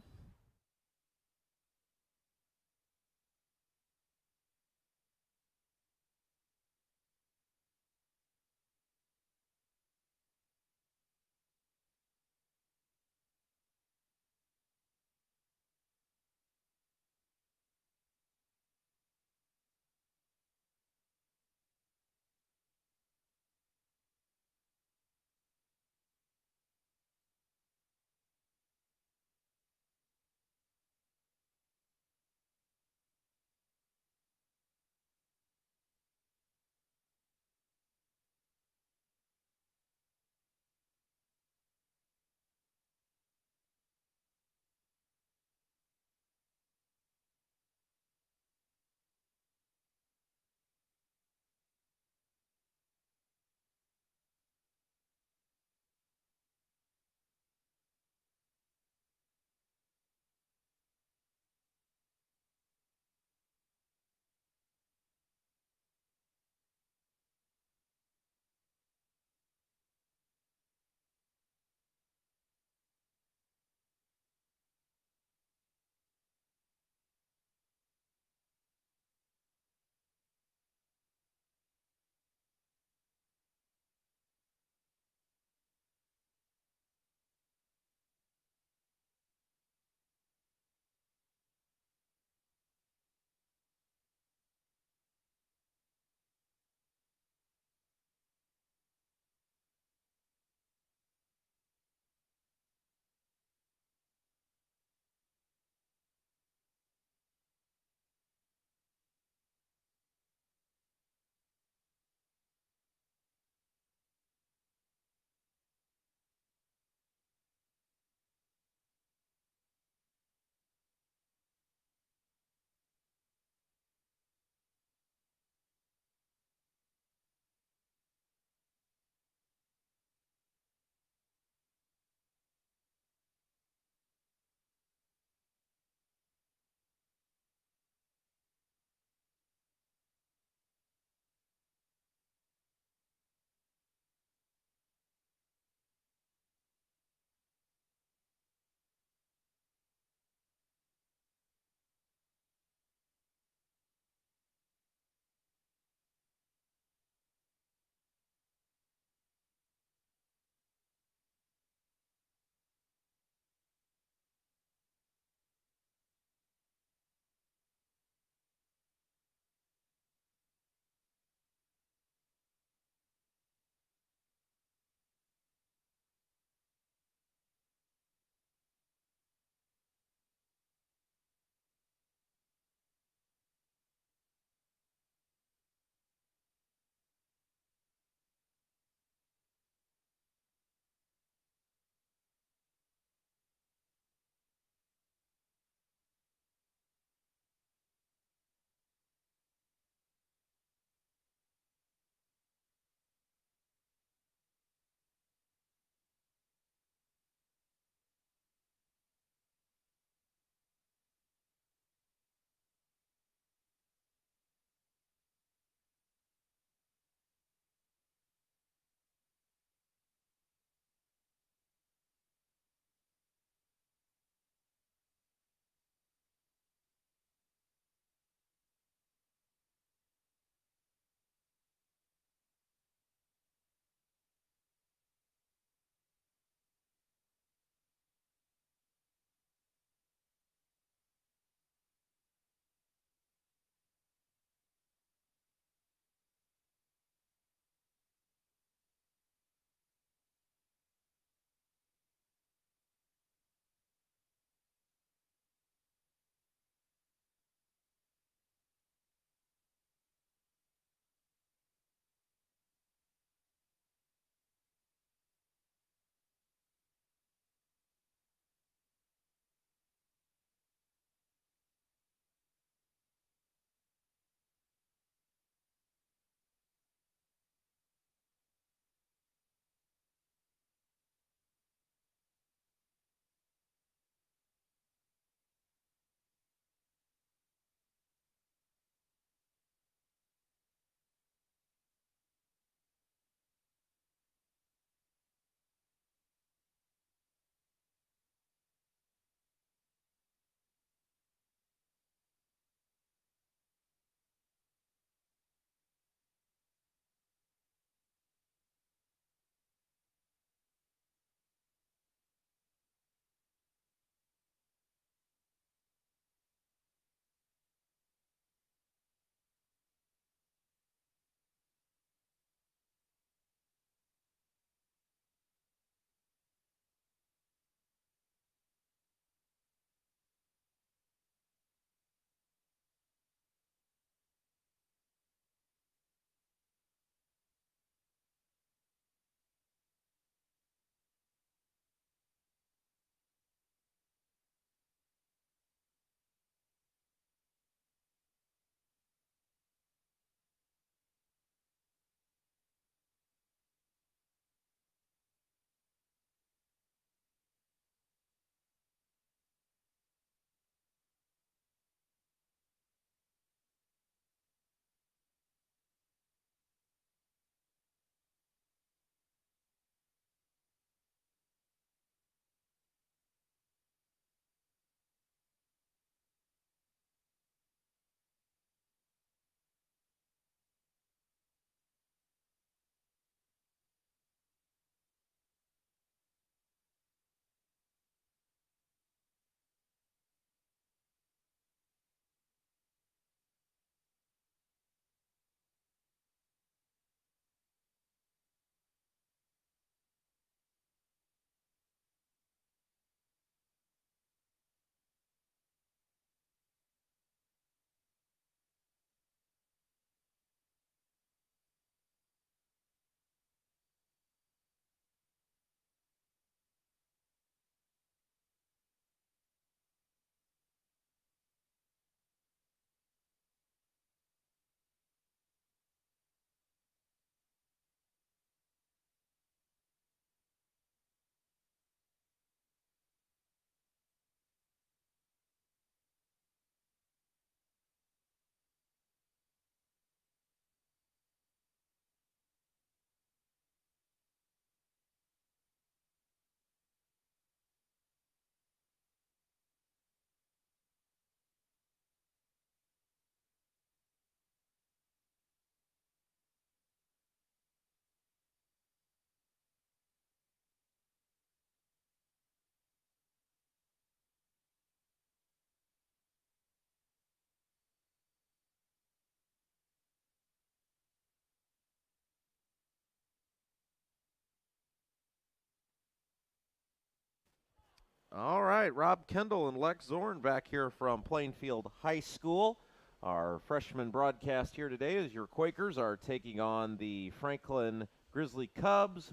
All right, Rob Kendall and Lex Zorn back here from Plainfield High School. Our freshman broadcast here today is your Quakers are taking on the Franklin Grizzly Cubs,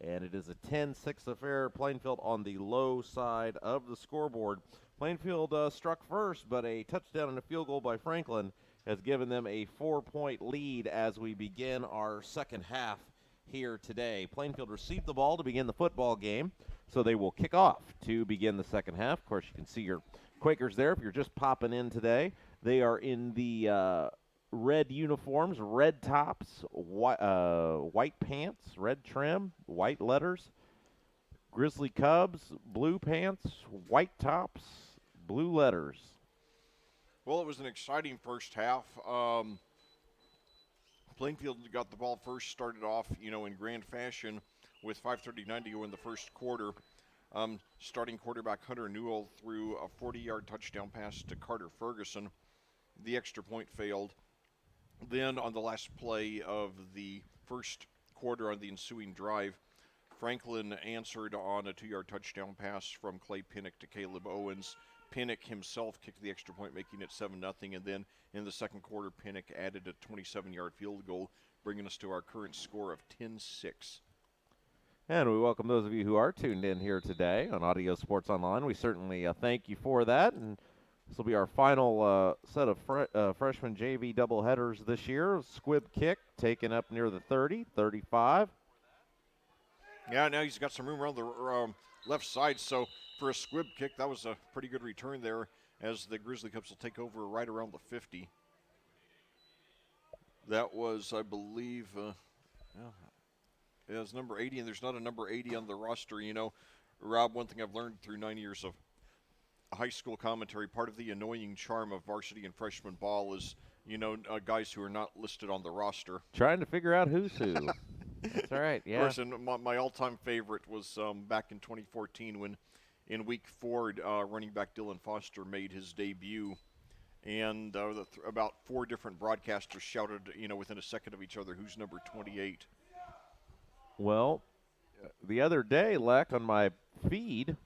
and it is a 10-6 affair. Plainfield on the low side of the scoreboard. Plainfield struck first, but a touchdown and a field goal by Franklin has given them a 4-point lead as we begin our second half here today. Plainfield received the ball to begin the football game, so they will kick off to begin the second half. Of course, you can see your Quakers there if you're just popping in today. They are in the red uniforms, red tops, white pants, red trim, white letters. Grizzly Cubs, blue pants, white tops, blue letters. Well, it was an exciting first half. Plainfield got the ball first, started off, in grand fashion with 5:39 to go in the first quarter. Starting quarterback Hunter Newell threw a 40-yard touchdown pass to Carter Ferguson. The extra point failed. Then on the last play of the first quarter on the ensuing drive, Franklin answered on a 2-yard touchdown pass from Clay Pinnock to Caleb Owens. Pinnock himself kicked the extra point, making it 7-0. And then in the second quarter, Pinnock added a 27-yard field goal, bringing us to our current score of 10-6. And we welcome those of you who are tuned in here today on Audio Sports Online. We certainly thank you for that. And this will be our final set of freshman JV doubleheaders this year. Squib kick taken up near the 30, 35. Yeah, now he's got some room around the left side. So for a squib kick, that was a pretty good return there as the Grizzly Cubs will take over right around the 50. That was, I believe, it was number 80, and there's not a number 80 on the roster. Rob, one thing I've learned through 9 years of high school commentary, part of the annoying charm of varsity and freshman ball is, guys who are not listed on the roster. Trying to figure out who's who. That's all right, yeah. Of course, and my all-time favorite was back in 2014 when in week 4, running back Dylan Foster made his debut. And about 4 different broadcasters shouted, within a second of each other, who's number 28. Well, the other day, Leck, on my feed,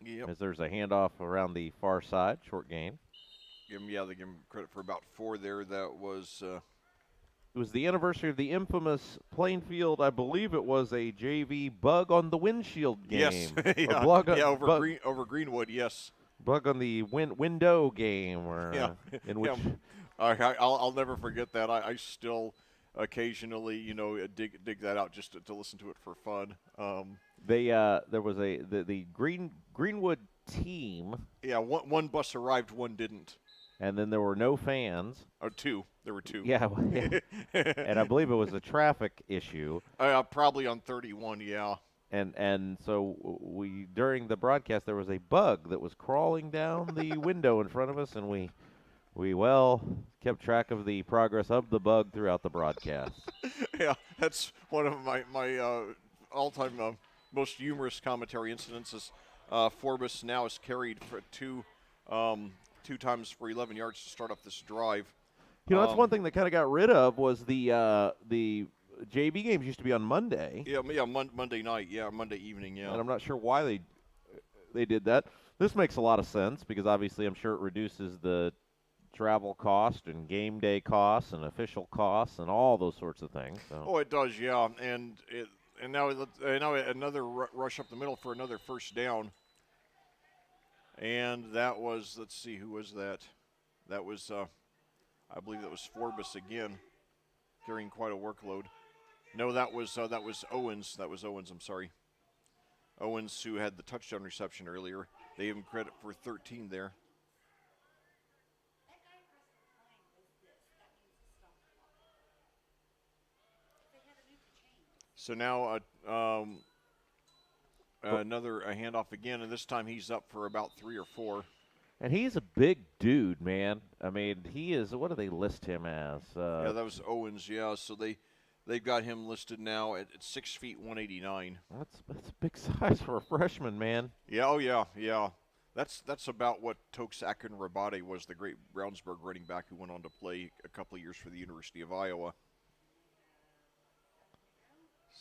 Yep. as there's a handoff around the far side, short gain. They give him credit for about 4 there. That was It was the anniversary of the infamous Plainfield, I believe it was a JV bug on the windshield game. yes, yeah, over Greenwood, yes. Bug on the window game, or in which I'll never forget that. I still occasionally, dig that out just to listen to it for fun. there was the Greenwood team. Yeah, one bus arrived, one didn't. And then there were no fans. Oh, 2. There were 2. Yeah. And I believe it was a traffic issue. Probably on 31, yeah. And so during the broadcast there was a bug that was crawling down the window in front of us, and we kept track of the progress of the bug throughout the broadcast. Yeah, that's one of my all-time most humorous commentary incidents. Is Forbes now is carried for two times for 11 yards to start off this drive. That's one thing that kind of got rid of was the JV games used to be on Monday. Yeah, Monday night. Yeah, Monday evening. Yeah, and I'm not sure why they did that. This makes a lot of sense because obviously I'm sure it reduces the travel cost and game day costs and official costs and all those sorts of things. So. Oh, it does, yeah. And now another rush up the middle for another first down. And that was, let's see, who was that? That was, I believe that was Forbes again, carrying quite a workload. No, that was Owens. That was Owens. I'm sorry. Owens, who had the touchdown reception earlier. They gave him credit for 13 there. So now another handoff again, and this time he's up for about 3 or 4. And he's a big dude, man. I mean, he is. What do they list him as? Yeah, that was Owens. Yeah, so they've got him listed now at 6 feet 189. That's a big size for a freshman, man. Yeah. Oh yeah. That's about what Tokes Akinrabate was, the great Brownsburg running back who went on to play a couple of years for the University of Iowa.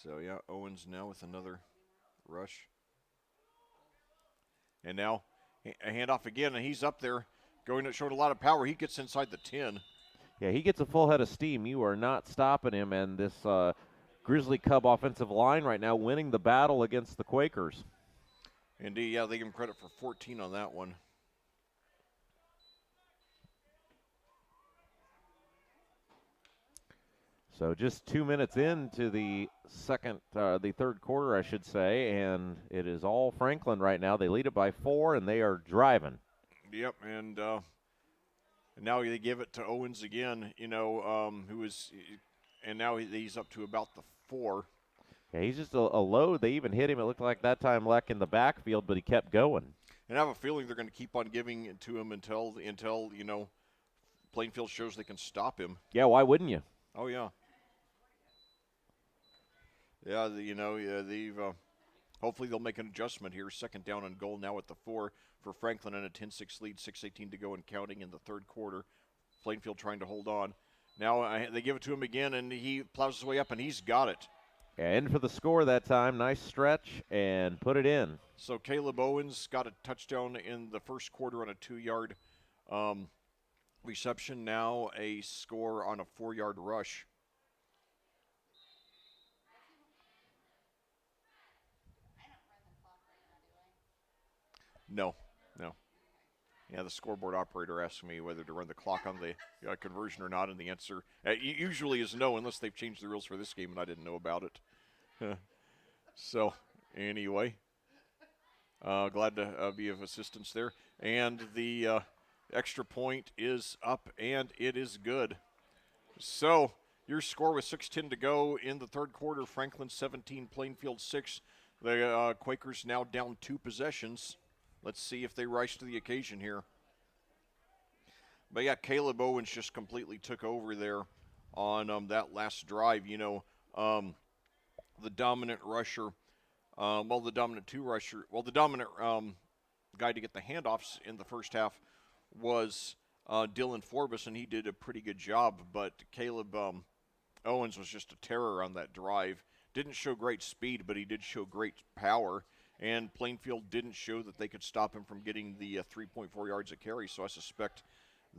So yeah, Owens now with another rush. And now a handoff again, and he's up there, showing a lot of power. He gets inside the 10. Yeah, he gets a full head of steam. You are not stopping him, and this Grizzly Cub offensive line right now winning the battle against the Quakers. Indeed, yeah, they give him credit for 14 on that one. So just 2 minutes into the third quarter, I should say, and it is all Franklin right now. They lead it by 4, and they are driving. Yep, and now they give it to Owens again, and now he's up to about the 4. Yeah, he's just a load. They even hit him. It looked like that time Leck in the backfield, but he kept going. And I have a feeling they're going to keep on giving it to him until Plainfield shows they can stop him. Yeah, why wouldn't you? Oh yeah. Yeah, they've hopefully they'll make an adjustment here. Second down and goal now at the 4 for Franklin and a 10-6 lead, 6:18 to go and counting in the third quarter. Plainfield trying to hold on. Now they give it to him again, and he plows his way up, and he's got it. And for the score that time, nice stretch and put it in. So Caleb Owens got a touchdown in the first quarter on a 2-yard reception. Now a score on a 4-yard rush. No. Yeah, the scoreboard operator asked me whether to run the clock on the conversion or not, and the answer usually is no, unless they've changed the rules for this game and I didn't know about it. So, anyway, glad to be of assistance there. And the extra point is up, and it is good. So, your score with 6:10 to go in the third quarter, Franklin 17, Plainfield 6. The Quakers now down 2 possessions. Let's see if they rise to the occasion here. But yeah, Caleb Owens just completely took over there on that last drive. The dominant rusher, the dominant guy to get the handoffs in the first half was Dylan Forbes, and he did a pretty good job. But Caleb Owens was just a terror on that drive. Didn't show great speed, but he did show great power. And Plainfield didn't show that they could stop him from getting the 3.4 yards a carry. So I suspect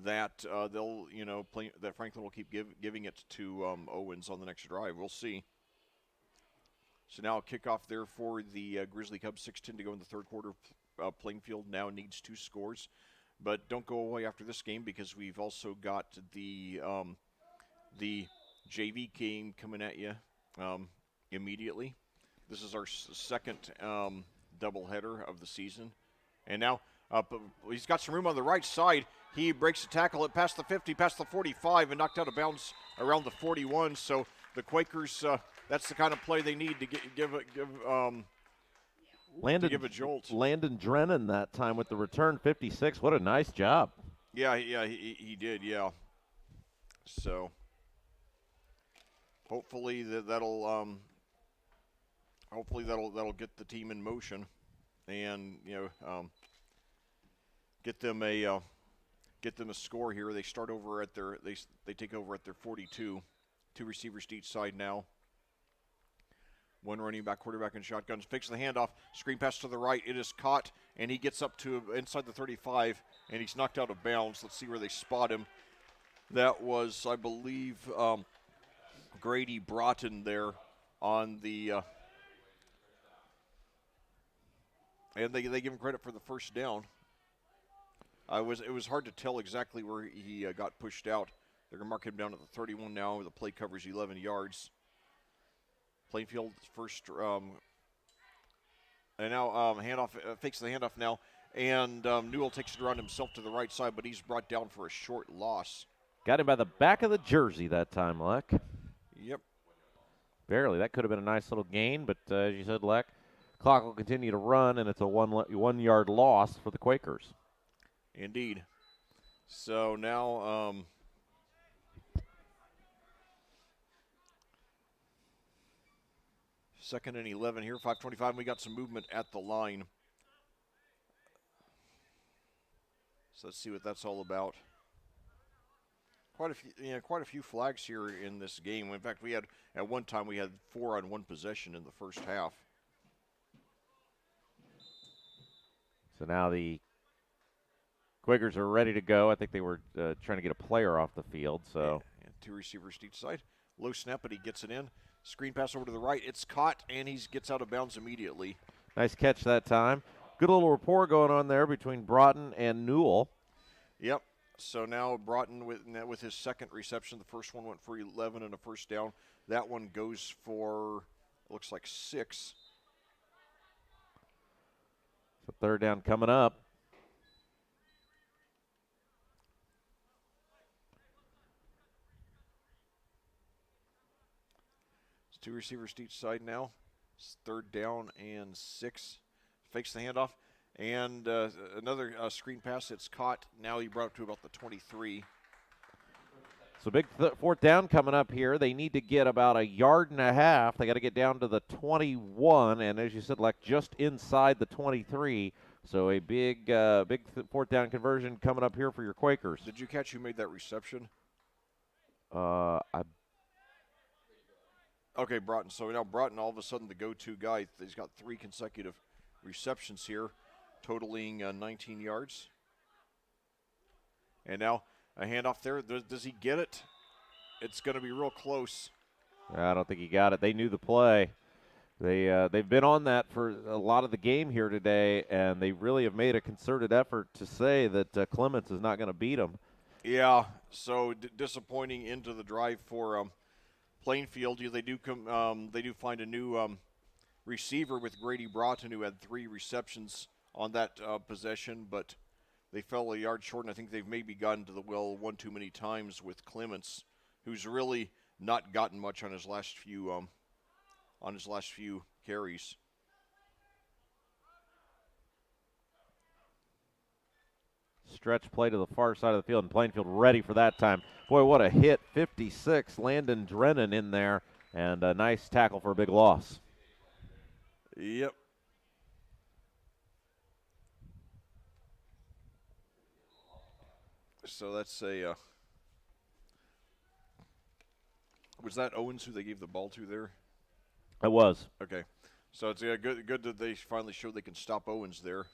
that that Franklin will keep giving it to Owens on the next drive. We'll see. So now a kickoff there for the Grizzly Cubs. 6:10 to go in the third quarter. Plainfield now needs 2 scores, but don't go away after this game because we've also got the JV game coming at you immediately. This is our second doubleheader of the season. And now he's got some room on the right side. He breaks the tackle it past the 50, past the 45, and knocked out of bounds around the 41. So the Quakers, that's the kind of play they need to give a jolt. Landon Drennan that time with the return 56. What a nice job. Yeah, he did, yeah. So hopefully that'll get the team in motion, and get them a score here. They start over at they take over at their 42. 2 receivers to each side now. 1 running back, quarterback in shotguns. Fakes the handoff. Screen pass to the right. It is caught, and he gets up to inside the 35, and he's knocked out of bounds. Let's see where they spot him. That was, I believe, Grady Broughton there on the. And they give him credit for the first down. It was hard to tell exactly where he got pushed out. They're going to mark him down at the 31 now. The play covers 11 yards. Plainfield first, and now handoff, fakes the handoff now. And Newell takes it around himself to the right side, but he's brought down for a short loss. Got him by the back of the jersey that time, Leck. Yep. Barely. That could have been a nice little gain, but as you said, Leck, clock will continue to run, and it's a 1-yard loss for the Quakers. Indeed. So now second and 11 here, 5:25. We got some movement at the line. So let's see what that's all about. Quite a few flags here in this game. In fact, at one time we had 4 on 1 possession in the first half. So now the Quakers are ready to go. I think they were trying to get a player off the field. So and 2 receivers to each side. Low snap, but he gets it in. Screen pass over to the right. It's caught, and he gets out of bounds immediately. nice catch that time. Good little rapport going on there between Broughton and Newell. Yep. So now Broughton with his second reception. The first one went for 11 and a first down. That one goes for, looks like 6. So third down coming up. It's 2 receivers to each side now. It's third down and 6. Fakes the handoff. And another screen pass. It's caught. Now he brought it to about the 23. So big fourth down coming up here. They need to get about a yard and a half. They got to get down to the 21, and as you said, like just inside the 23. So a big fourth down conversion coming up here for your Quakers. Did you catch who made that reception? Okay, Broughton. So now Broughton, all of a sudden, the go-to guy. He's got 3 consecutive receptions here, totaling 19 yards. And now a handoff there. Does he get it? It's going to be real close. I don't think he got it. They knew the play. They've been on that for a lot of the game here today, and they really have made a concerted effort to say that Clements is not going to beat them. Yeah, so disappointing into the drive for Plainfield. They do find a new receiver with Grady Broughton, who had 3 receptions on that possession, but they fell a yard short, and I think they've maybe gotten to the well one too many times with Clements, who's really not gotten much on his last few carries. Stretch play to the far side of the field, and Plainfield ready for that time. Boy, what a hit. 56, Landon Drennan in there, and a nice tackle for a big loss. Yep. So that's a was that Owens who they gave the ball to there? It was. Okay. So it's good that they finally showed they can stop Owens there.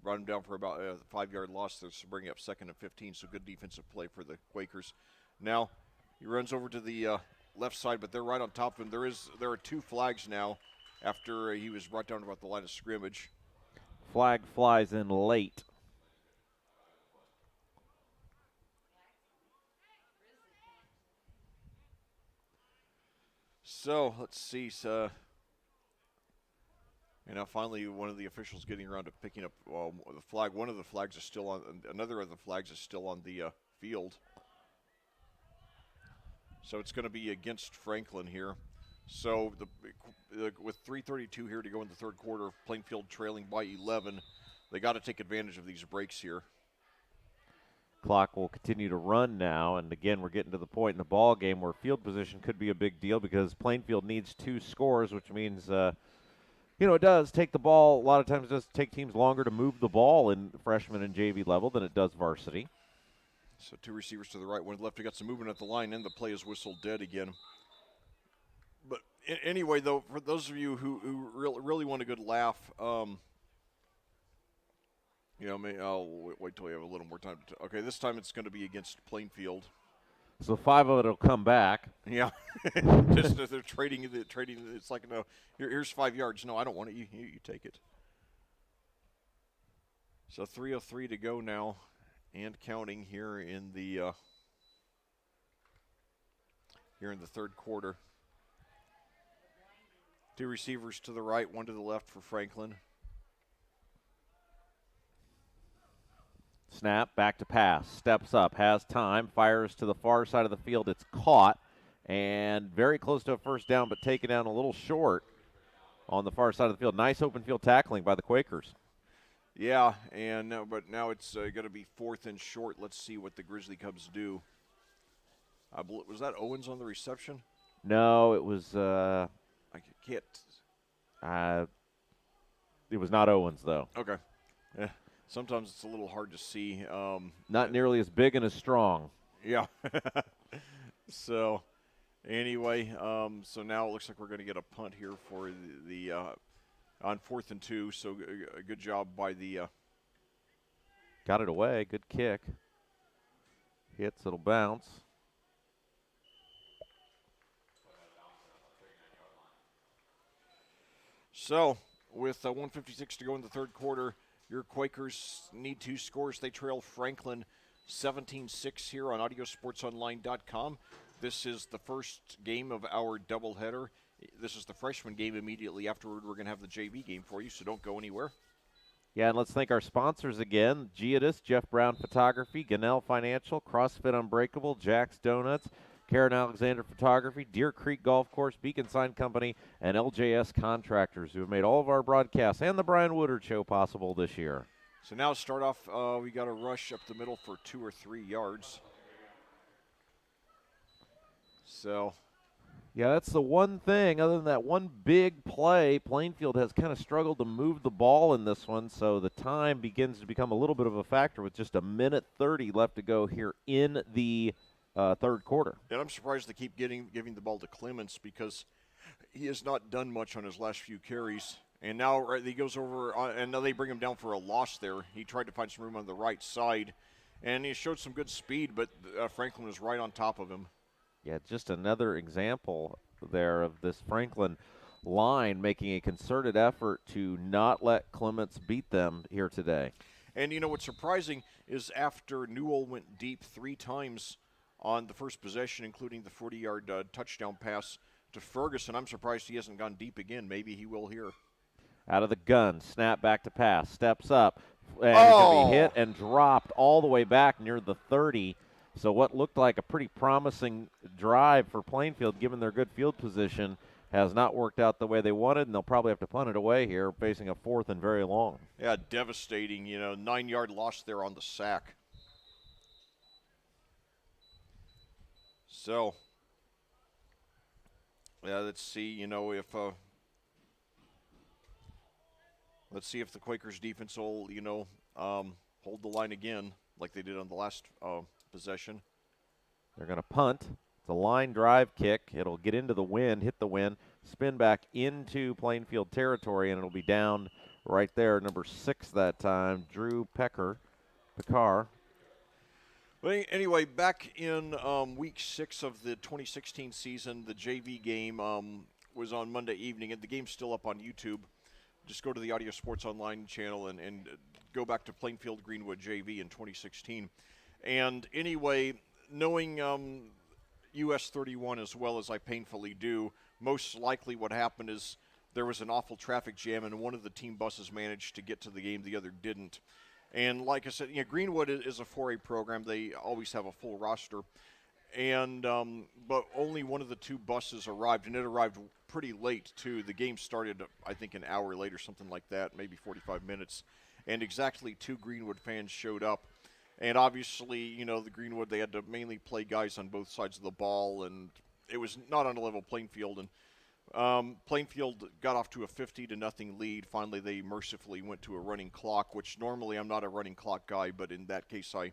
Brought him down for about a 5-yard loss to bring up 2nd and 15, so good defensive play for the Quakers. Now he runs over to the left side, but they're right on top of him. There are 2 flags now after he was brought down to about the line of scrimmage. Flag flies in late. So let's see. And now finally one of the officials getting around to picking up the flag. One of the flags is still on. Another of the flags is still on the field. So it's going to be against Franklin here. So with 3:32 here to go in the third quarter, Plainfield trailing by 11. They got to take advantage of these breaks here. Clock will continue to run now, and again, we're getting to the point in the ball game where field position could be a big deal because Plainfield needs 2 scores, which means, it does take the ball. A lot of times it does take teams longer to move the ball in freshman and JV level than it does varsity. So 2 receivers to the right, 1 left. We got some movement at the line, and the play is whistled dead again. But anyway, though, for those of you who really want a good laugh, I'll wait till we have a little more time. Okay, this time it's going to be against Plainfield. So 5 of it will come back. Yeah, just they're trading. It's like, no, here's 5 yards. No, I don't want it. You take it. So 3:03 to go now, and counting here in the third quarter. 2 receivers to the right, 1 to the left for Franklin. Snap, back to pass, steps up, has time, fires to the far side of the field. It's caught, and very close to a first down, but taken down a little short on the far side of the field. Nice open field tackling by the Quakers. Yeah, but now it's going to be 4th and short. Let's see what the Grizzly Cubs do. Was that Owens on the reception? No, it was. I can't. It was not Owens, though. Okay. Yeah. Sometimes it's a little hard to see. Not nearly as big and as strong. Yeah. So, anyway, so now it looks like we're going to get a punt here for the on 4th and 2. So a good job by the. Got it away. Good kick. Hits. It'll bounce. So with 1:56 to go in the third quarter, your Quakers need 2 scores. They trail Franklin 17-6 here on audiosportsonline.com. This is the first game of our doubleheader. This is the freshman game. Immediately afterward, we're going to have the JV game for you, so don't go anywhere. Yeah, and let's thank our sponsors again. Giadis, Jeff Brown Photography, Ganell Financial, CrossFit Unbreakable, Jack's Donuts, Karen Alexander Photography, Deer Creek Golf Course, Beacon Sign Company, and LJS Contractors, who have made all of our broadcasts and the Brian Woodard Show possible this year. So now to start off, we got a rush up the middle for 2 or 3 yards. So, yeah, that's the one thing. Other than that one big play, Plainfield has kind of struggled to move the ball in this one, so the time begins to become a little bit of a factor with just 1:30 left to go here in the third quarter. And I'm surprised they keep giving the ball to Clements because he has not done much on his last few carries. And now he goes over, and now they bring him down for a loss there. He tried to find some room on the right side, and he showed some good speed, but Franklin was right on top of him. Yeah, just another example there of this Franklin line making a concerted effort to not let Clements beat them here today. And, you know, what's surprising is after Newell went deep 3 times on the first possession, including the 40-yard touchdown pass to Ferguson, I'm surprised he hasn't gone deep again. Maybe he will here. Out of the gun, snap back to pass, steps up, and he's going to be hit and dropped all the way back near the 30. So what looked like a pretty promising drive for Plainfield, given their good field position, has not worked out the way they wanted, and they'll probably have to punt it away here, facing a 4th and very long. Yeah, devastating, 9-yard loss there on the sack. So, yeah, let's see, let's see if the Quakers defense will, hold the line again like they did on the last possession. They're going to punt. It's a line drive kick. It'll get into the wind, hit the wind, spin back into Plainfield territory, and it'll be down right there, number 6 that time, Drew Pekar. Well, anyway, back in week 6 of the 2016 season, the JV game was on Monday evening, and the game's still up on YouTube. Just go to the Audio Sports Online channel and go back to Plainfield Greenwood JV in 2016. And anyway, knowing US 31 as well as I painfully do, most likely what happened is there was an awful traffic jam, and one of the team buses managed to get to the game, the other didn't. And like I said, Greenwood is a 4A program. They always have a full roster. And but only one of the 2 buses arrived, and it arrived pretty late, too. The game started, I think, an hour later, something like that, maybe 45 minutes. And exactly 2 Greenwood fans showed up. And obviously, the Greenwood, they had to mainly play guys on both sides of the ball, and it was not on a level Plainfield. And Plainfield got off to a 50-0 lead. Finally, they mercifully went to a running clock, which normally I'm not a running clock guy, but in that case I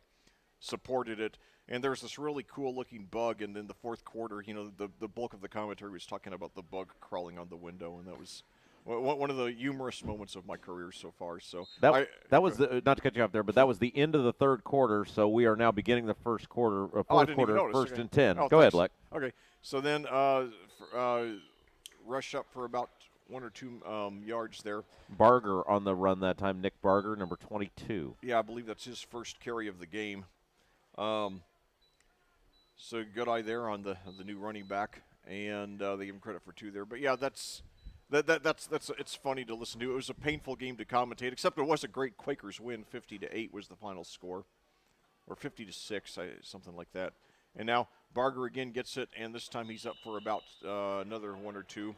supported it. And there's this really cool-looking bug, and in the fourth quarter, the bulk of the commentary was talking about the bug crawling on the window, and that was one of the humorous moments of my career so far. So that was not to cut you off there, but that was the end of the third quarter. So we are now beginning the fourth quarter, first and 10. Go ahead, Leck. Okay, so then rush up for about 1 or 2 yards there. Barger on the run that time. Nick Barger, number 22. Yeah, I believe that's his first carry of the game. So good eye there on the new running back, and they give him credit for 2 there. But yeah, that's it's funny to listen to. It was a painful game to commentate, except it was a great Quakers win. 50-8 was the final score, or 50-6, something like that. And now Barger again gets it, and this time he's up for about another 1 or 2.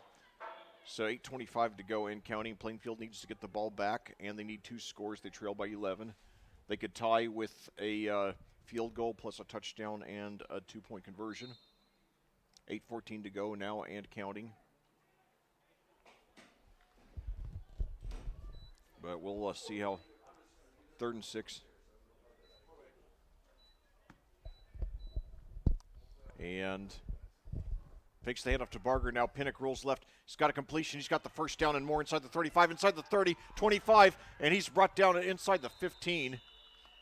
So 8:25 to go and counting. Plainfield needs to get the ball back, and they need 2 scores. They trail by 11. They could tie with a field goal plus a touchdown and a 2-point conversion. 8:14 to go now and counting. But we'll see how 3rd and 6. And Fakes the handoff to Barger. Now Pinnock rolls left. He's got a completion. He's got the first down and more inside the 35, inside the 30, 25, and he's brought down inside the 15.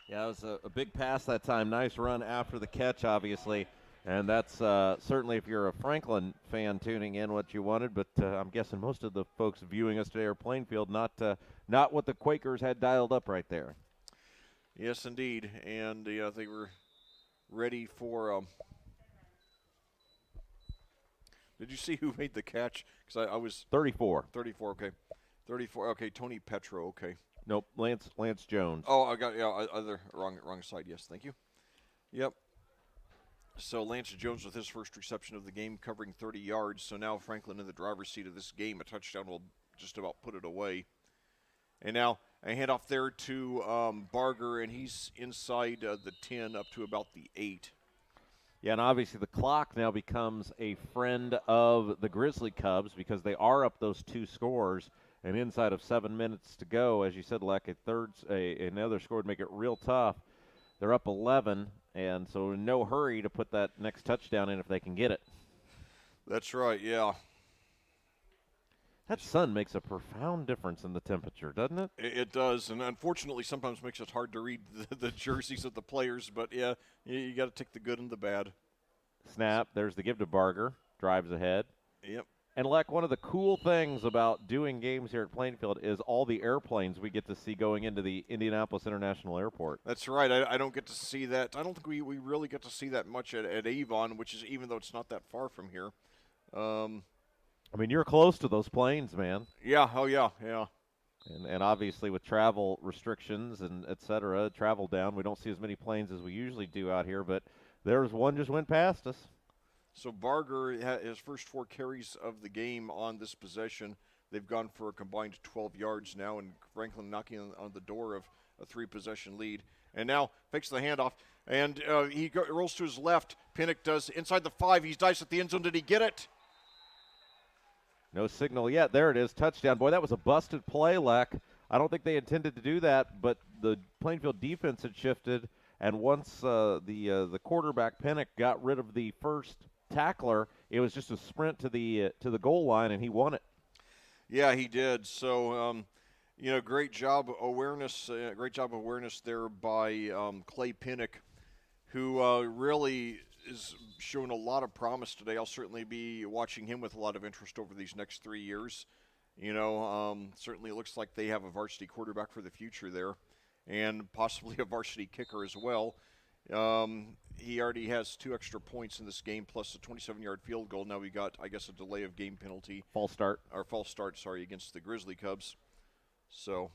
Yeah, it was a big pass that time. Nice run after the catch, obviously. And that's certainly, if you're a Franklin fan tuning in, what you wanted. But I'm guessing most of the folks viewing us today are Plainfield, not what the Quakers had dialed up right there. Yes, indeed. And they were ready for did you see who made the catch? Because I was 34. 34. Okay, 34. Okay, Tony Petro. Okay. Nope, Lance Jones. Oh, I got other wrong side. Yes, thank you. Yep. So Lance Jones with his first reception of the game, covering 30 yards. So now Franklin in the driver's seat of this game. A touchdown will just about put it away. And now a handoff there to Barger, and he's inside the 10 up to about the 8. Yeah, and obviously the clock now becomes a friend of the Grizzly Cubs because they are up those 2 scores, and inside of 7 minutes to go, as you said, like another score would make it real tough. They're up 11, and so in no hurry to put that next touchdown in if they can get it. That's right, yeah. That sun makes a profound difference in the temperature, doesn't it? It does, and unfortunately sometimes makes it hard to read the jerseys of the players, but yeah, you got to take the good and the bad. Snap, there's the give to Barger, drives ahead. Yep. And, Leck, one of the cool things about doing games here at Plainfield is all the airplanes we get to see going into the Indianapolis International Airport. That's right. I don't get to see that. I don't think we really get to see that much at Avon, which is, even though it's not that far from here. I mean, you're close to those planes, man. Yeah, oh yeah. And obviously with travel restrictions and et cetera, travel down, we don't see as many planes as we usually do out here, but there's one just went past us. So Barger, his first 4 carries of the game on this possession, they've gone for a combined 12 yards now, and Franklin knocking on the door of a 3-possession lead. And now fakes the handoff, and he rolls to his left. Pinnock does inside the 5. He dives at the end zone. Did he get it? No signal yet. There it is. Touchdown. Boy, that was a busted play, Leck. I don't think they intended to do that, but the Plainfield defense had shifted, and once the quarterback, Pinnock, got rid of the first tackler, it was just a sprint to the goal line, and he won it. Yeah, he did. So, great job awareness. Great job awareness there by Clay Pinnock, who really is showing a lot of promise today. I'll certainly be watching him with a lot of interest over these next 3 years. Certainly it looks like they have a varsity quarterback for the future there, and possibly a varsity kicker as well. He already has 2 extra points in this game, plus a 27-yard field goal. Now we got, I guess, a delay of game penalty. False start, against the Grizzly Cubs. So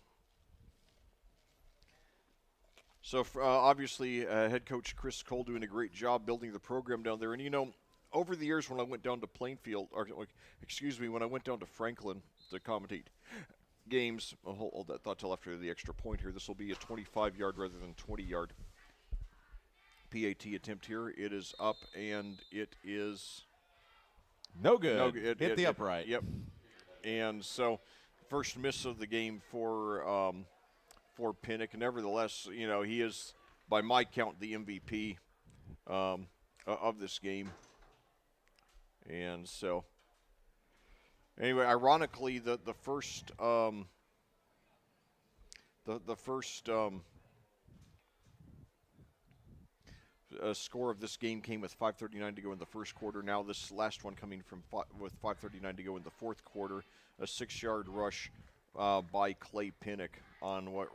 obviously, head coach Chris Cole doing a great job building the program down there. And, over the years when I went down to Plainfield, when I went down to Franklin to commentate games, I'll hold that thought till after the extra point here. This will be a 25-yard rather than 20-yard PAT attempt here. It is up, and it is no good. Hit the upright. Yep. And so, first miss of the game for Pinnock. Nevertheless, he is, by my count, the MVP of this game. And so, anyway, ironically, the first score of this game came with 5:39 to go in the first quarter. Now this last one coming with 5:39 to go in the fourth quarter. A 6-yard rush by Clay Pinnock on what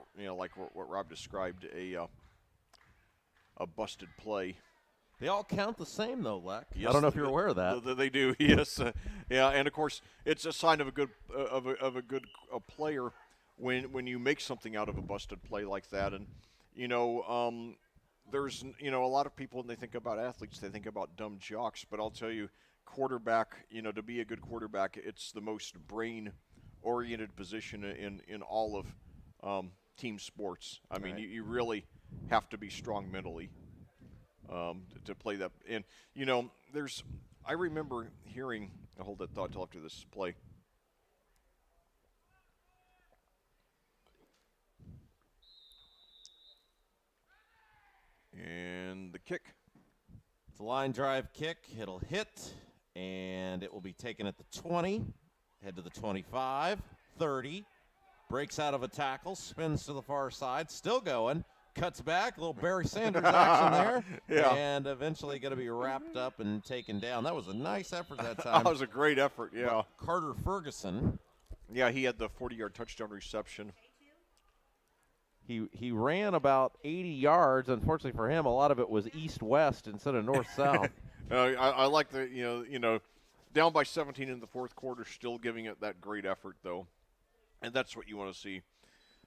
Rob described, a busted play. They all count the same, though, Leck. Yes, I don't know if you're aware of that. They do, yes. Yeah, and of course, it's a sign of a good player when you make something out of a busted play like that. And there's a lot of people when they think about athletes, they think about dumb jocks. But I'll tell you, quarterback, to be a good quarterback, it's the most brain-oriented position in all of team sports. I mean, you really have to be strong mentally to play that. And I remember hearing. I'll hold that thought till after this play. And the kick. It's a line drive kick. It'll hit, And it will be taken at the 20, head to the 25, 30, breaks out of a tackle, spins to the far side, still going, cuts back, a little Barry Sanders action there, Yeah. and eventually going to be wrapped up and taken down. That was a nice effort that That time. was a great effort, yeah. But Carter Ferguson, Yeah, he had the 40-yard touchdown reception. He ran about 80 yards. Unfortunately for him, a lot of it was east-west instead of north-south. I like the down by 17 in the fourth quarter, still giving it that great effort though, and that's what you want to see.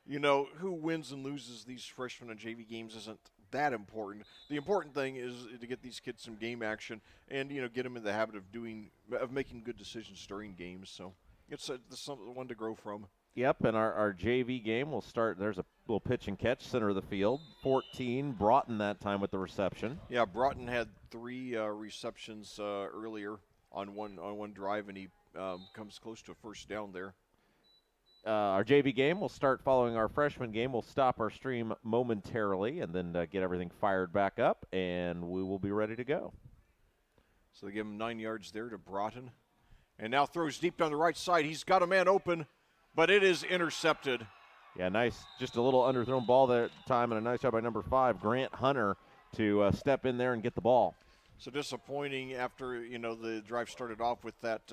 Who wins and loses these freshman and JV games isn't that important. The important thing is to get these kids some game action and get them in the habit of making good decisions during games. So it's one to grow from. Yep, and our JV game will start. There's a little pitch and catch, center of the field. 14, Broughton that time with the reception. Yeah, Broughton had 3 receptions earlier on one drive, and he comes close to a first down there. Our JV game will start following our freshman game. We'll stop our stream momentarily and then get everything fired back up, and we will be ready to go. So they give him 9 yards there to Broughton. And now throws deep down the right side. He's got a man open, but it is intercepted. Yeah, nice. Just a little underthrown ball that time, and a nice job by number 5, Grant Hunter, to step in there and get the ball. So disappointing after, the drive started off with that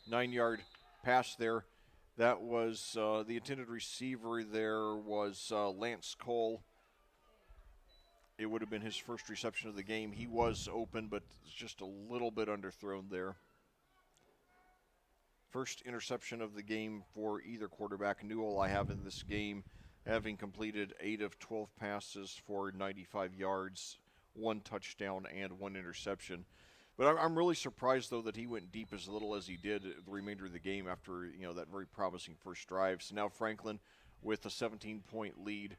9-yard pass there. That was the intended receiver there was Lance Cole. It would have been his first reception of the game. He was open, but just a little bit underthrown there. First interception of the game for either quarterback. Newell I have in this game, having completed 8 of 12 passes for 95 yards, 1 touchdown, and 1 interception. But I'm really surprised, though, that he went deep as little as he did the remainder of the game after, that very promising first drive. So now Franklin, with a 17-point lead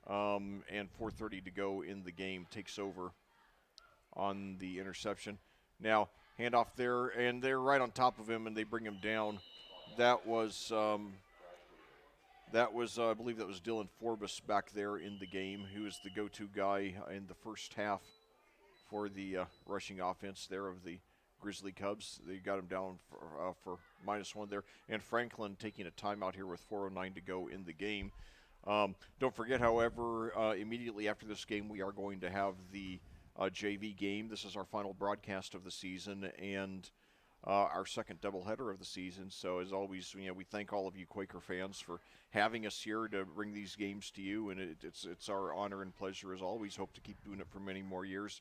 and 4:30 to go in the game, takes over on the interception. Now, handoff there, and they're right on top of him, and they bring him down. That was I believe that was Dylan Forbes back there in the game, who was the go-to guy in the first half for the rushing offense there of the Grizzly Cubs. They got him down for -1 there. And Franklin taking a timeout here with 4:09 to go in the game. Don't forget, however, immediately after this game, we are going to have the JV game. This is our final broadcast of the season and our second doubleheader of the season. So as always, we thank all of you Quaker fans for having us here to bring these games to you, and it's our honor and pleasure as always. Hope to keep doing it for many more years,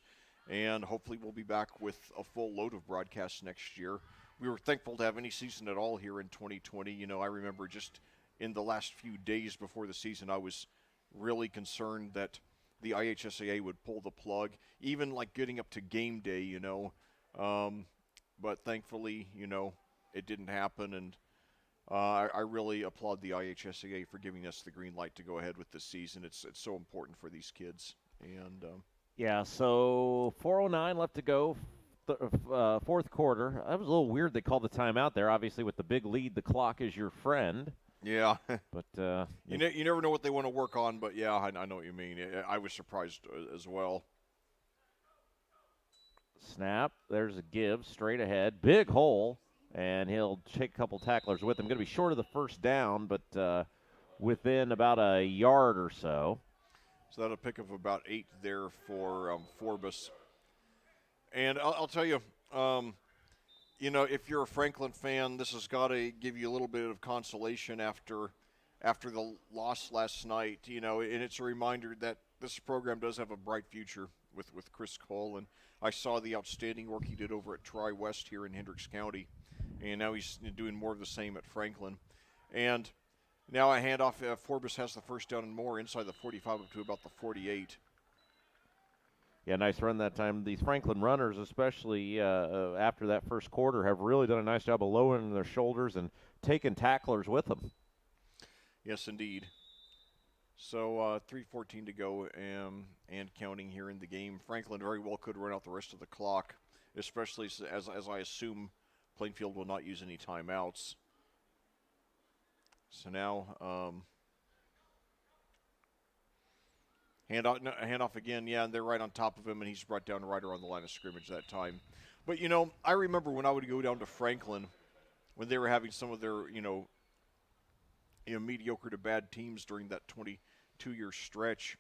and hopefully we'll be back with a full load of broadcasts next year. We were thankful to have any season at all here in 2020. I remember just in the last few days before the season, I was really concerned that the IHSAA would pull the plug, even like getting up to game day, but thankfully, it didn't happen, and I really applaud the IHSAA for giving us the green light to go ahead with this season. It's so important for these kids, and Yeah, so 4:09 left to go, fourth quarter. That was a little weird they called the timeout there. Obviously, with the big lead, the clock is your friend. yeah. But You never know what they want to work on, but yeah, I know what you mean. I was surprised as well. snap, there's a give, straight ahead, big hole, and he'll take a couple tacklers with him. Going to be short of the first down, but within about a yard or so. So that'll pick up about 8 there for Forbes. And I'll tell you, if you're a Franklin fan, this has got to give you a little bit of consolation after the loss last night. And it's a reminder that this program does have a bright future with Chris Cole. And I saw the outstanding work he did over at Tri-West here in Hendricks County. And now he's doing more of the same at Franklin. And now a handoff. Forbes has the first down and more inside the 45 up to about the 48. Yeah, nice run that time. These Franklin runners, especially after that first quarter, have really done a nice job of lowering their shoulders and taking tacklers with them. Yes, indeed. So 3:14 to go and counting here in the game. Franklin very well could run out the rest of the clock, especially as I assume Plainfield will not use any timeouts. So now hand off again, yeah, and they're right on top of him, and he's brought down right around the line of scrimmage that time. But, I remember when I would go down to Franklin when they were having some of their, mediocre to bad teams during that 22-year stretch.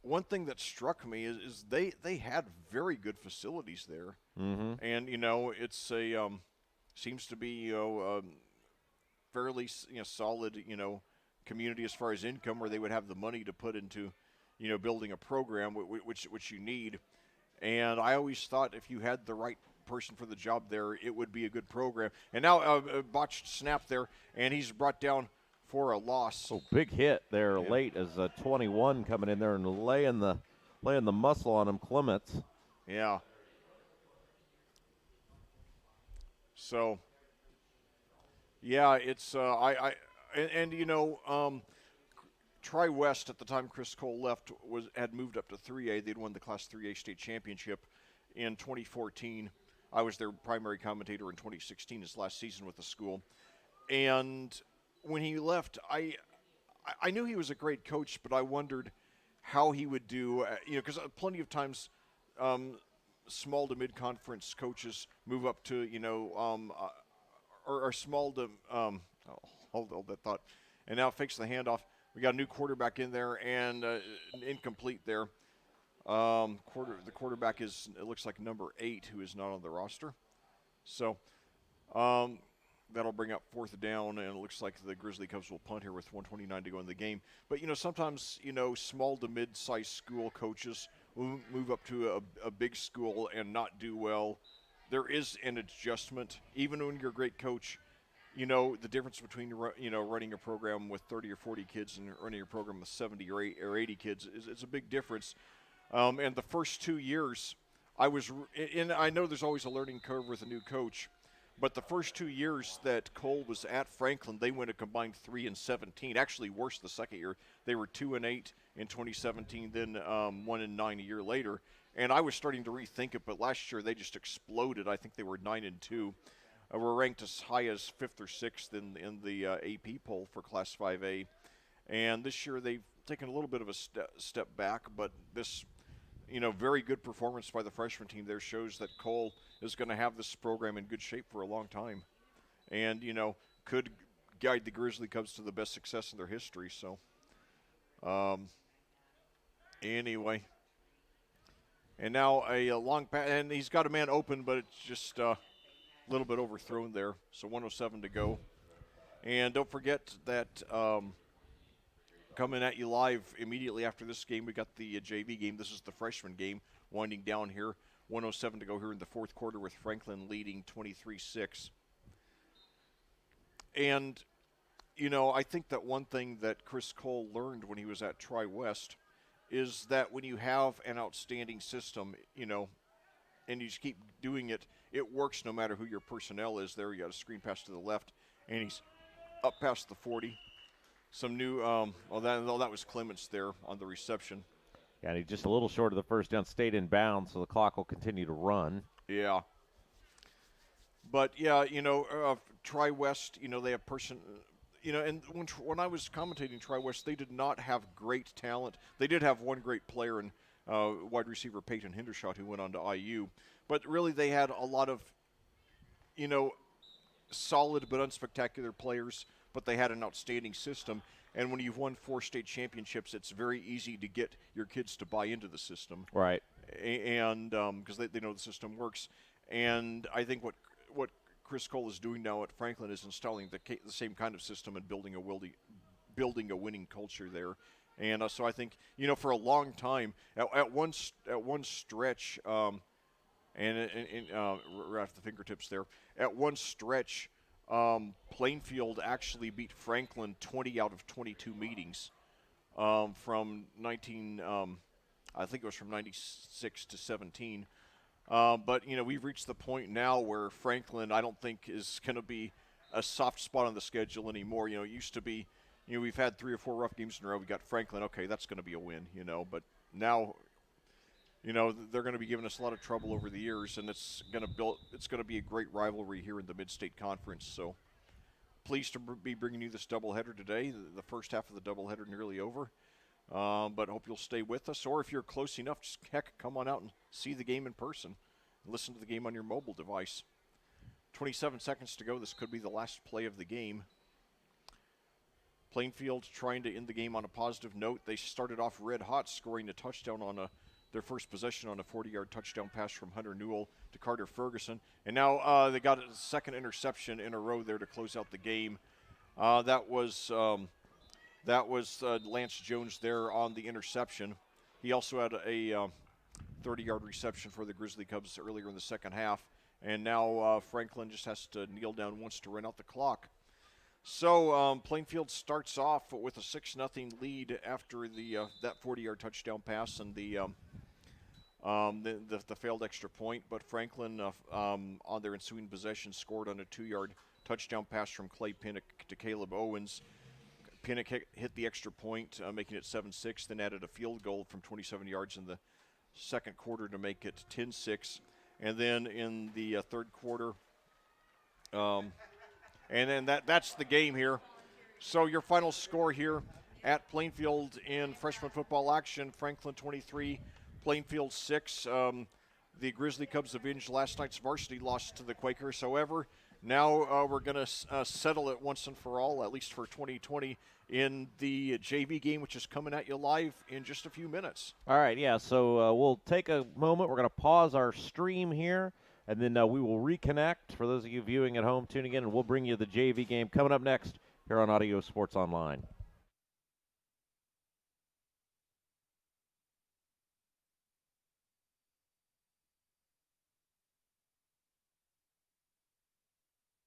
One thing that struck me is they had very good facilities there. Mm-hmm. And, it's a seems to be, fairly, solid, community as far as income where they would have the money to put into, building a program, which you need. And I always thought if you had the right person for the job there, it would be a good program. And now a botched snap there, and he's brought down for a loss. Oh, big hit there late as 21 coming in there and laying the muscle on him, Clements. Yeah. So, yeah, it's Tri-West at the time Chris Cole left had moved up to 3A. They'd won the Class 3A state championship in 2014. I was their primary commentator in 2016, his last season with the school. And when he left, I knew he was a great coach, but I wondered how he would do, because plenty of times small to mid-conference coaches move up to, or small to, hold that thought, and now fakes the handoff. We got a new quarterback in there and incomplete there. The quarterback is, it looks like number 8, who is not on the roster. So that'll bring up 4th down, and it looks like the Grizzly Cubs will punt here with 1:29 to go in the game. But, sometimes, small to mid-sized school coaches will move up to a big school and not do well. There is an adjustment. Even when you're a great coach, the difference between, running a program with 30 or 40 kids and running a program with 70 or 80 kids is a big difference. And the first 2 years, I know there's always a learning curve with a new coach, but the first 2 years that Cole was at Franklin, they went a combined 3-17. Actually, worse the second year. They were 2-8 in 2017, then 1-9 a year later. And I was starting to rethink it, but last year they just exploded. I think they were 9-2. Were ranked as high as 5th or 6th in the AP poll for Class 5A. And this year they've taken a little bit of a step back, but this, very good performance by the freshman team there shows that Cole is going to have this program in good shape for a long time. And, could guide the Grizzly Cubs to the best success in their history. So, anyway. And now a long pass, and he's got a man open, but it's just a little bit overthrown there. So 1:07 to go. And don't forget that coming at you live immediately after this game, we got the JV game. This is the freshman game winding down here. 1:07 to go here in the 4th quarter with Franklin leading 23-6. And, I think that one thing that Chris Cole learned when he was at Tri-West is that when you have an outstanding system, and you just keep doing it, it works no matter who your personnel is. There, you got a screen pass to the left, and he's up past the 40. Some new, that was Clements there on the reception. Yeah, and he's just a little short of the first down, stayed in bounds, so the clock will continue to run. Yeah. But, yeah, Tri-West, they have and when I was commentating Tri-West, they did not have great talent. They did have one great player in wide receiver Peyton Hendershot, who went on to IU. But really they had a lot of, solid but unspectacular players, but they had an outstanding system. And when you've won 4 state championships, it's very easy to get your kids to buy into the system. Right. And because they know the system works. And I think what Chris Cole is doing now at Franklin is installing the same kind of system and building a winning culture there. And so I think, for a long time, at one stretch, right at the fingertips there, at one stretch, Plainfield actually beat Franklin 20 out of 22 meetings from I think it was from 96 to 17. But, we've reached the point now where Franklin, I don't think, is going to be a soft spot on the schedule anymore. It used to be, we've had 3 or 4 rough games in a row. We got Franklin. Okay, that's going to be a win, But now, they're going to be giving us a lot of trouble over the years, and it's going to be a great rivalry here in the Mid-State Conference. So pleased to be bringing you this doubleheader today. The first half of the doubleheader nearly over. But hope you'll stay with us. Or if you're close enough, just heck, come on out and see the game in person. Listen to the game on your mobile device. 27 seconds to go. This could be the last play of the game. Plainfield trying to end the game on a positive note. They started off red hot, scoring a touchdown on their first possession on a 40-yard touchdown pass from Hunter Newell to Carter Ferguson. And now they got a second interception in a row there to close out the game. That was Lance Jones there on the interception. He also had a 30-yard reception for the Grizzly Cubs earlier in the second half. And now Franklin just has to kneel down once to run out the clock. So Plainfield starts off with a 6-0 lead after that 40-yard touchdown pass and the failed extra point. But Franklin, on their ensuing possession, scored on a 2-yard touchdown pass from Clay Pinnock to Caleb Owens. Pinnock hit the extra point, making it 7-6, then added a field goal from 27 yards in the second quarter to make it 10-6. And then in the third quarter, and then that's the game here. So your final score here at Plainfield in freshman football action, Franklin 23, Plainfield 6. The Grizzly Cubs avenged last night's varsity loss to the Quakers. However, now we're going to settle it once and for all, at least for 2020, in the JV game, which is coming at you live in just a few minutes. All right, yeah, so we'll take a moment. We're going to pause our stream here, and then we will reconnect for those of you viewing at home, tuning in, and we'll bring you the JV game coming up next here on Audio Sports Online.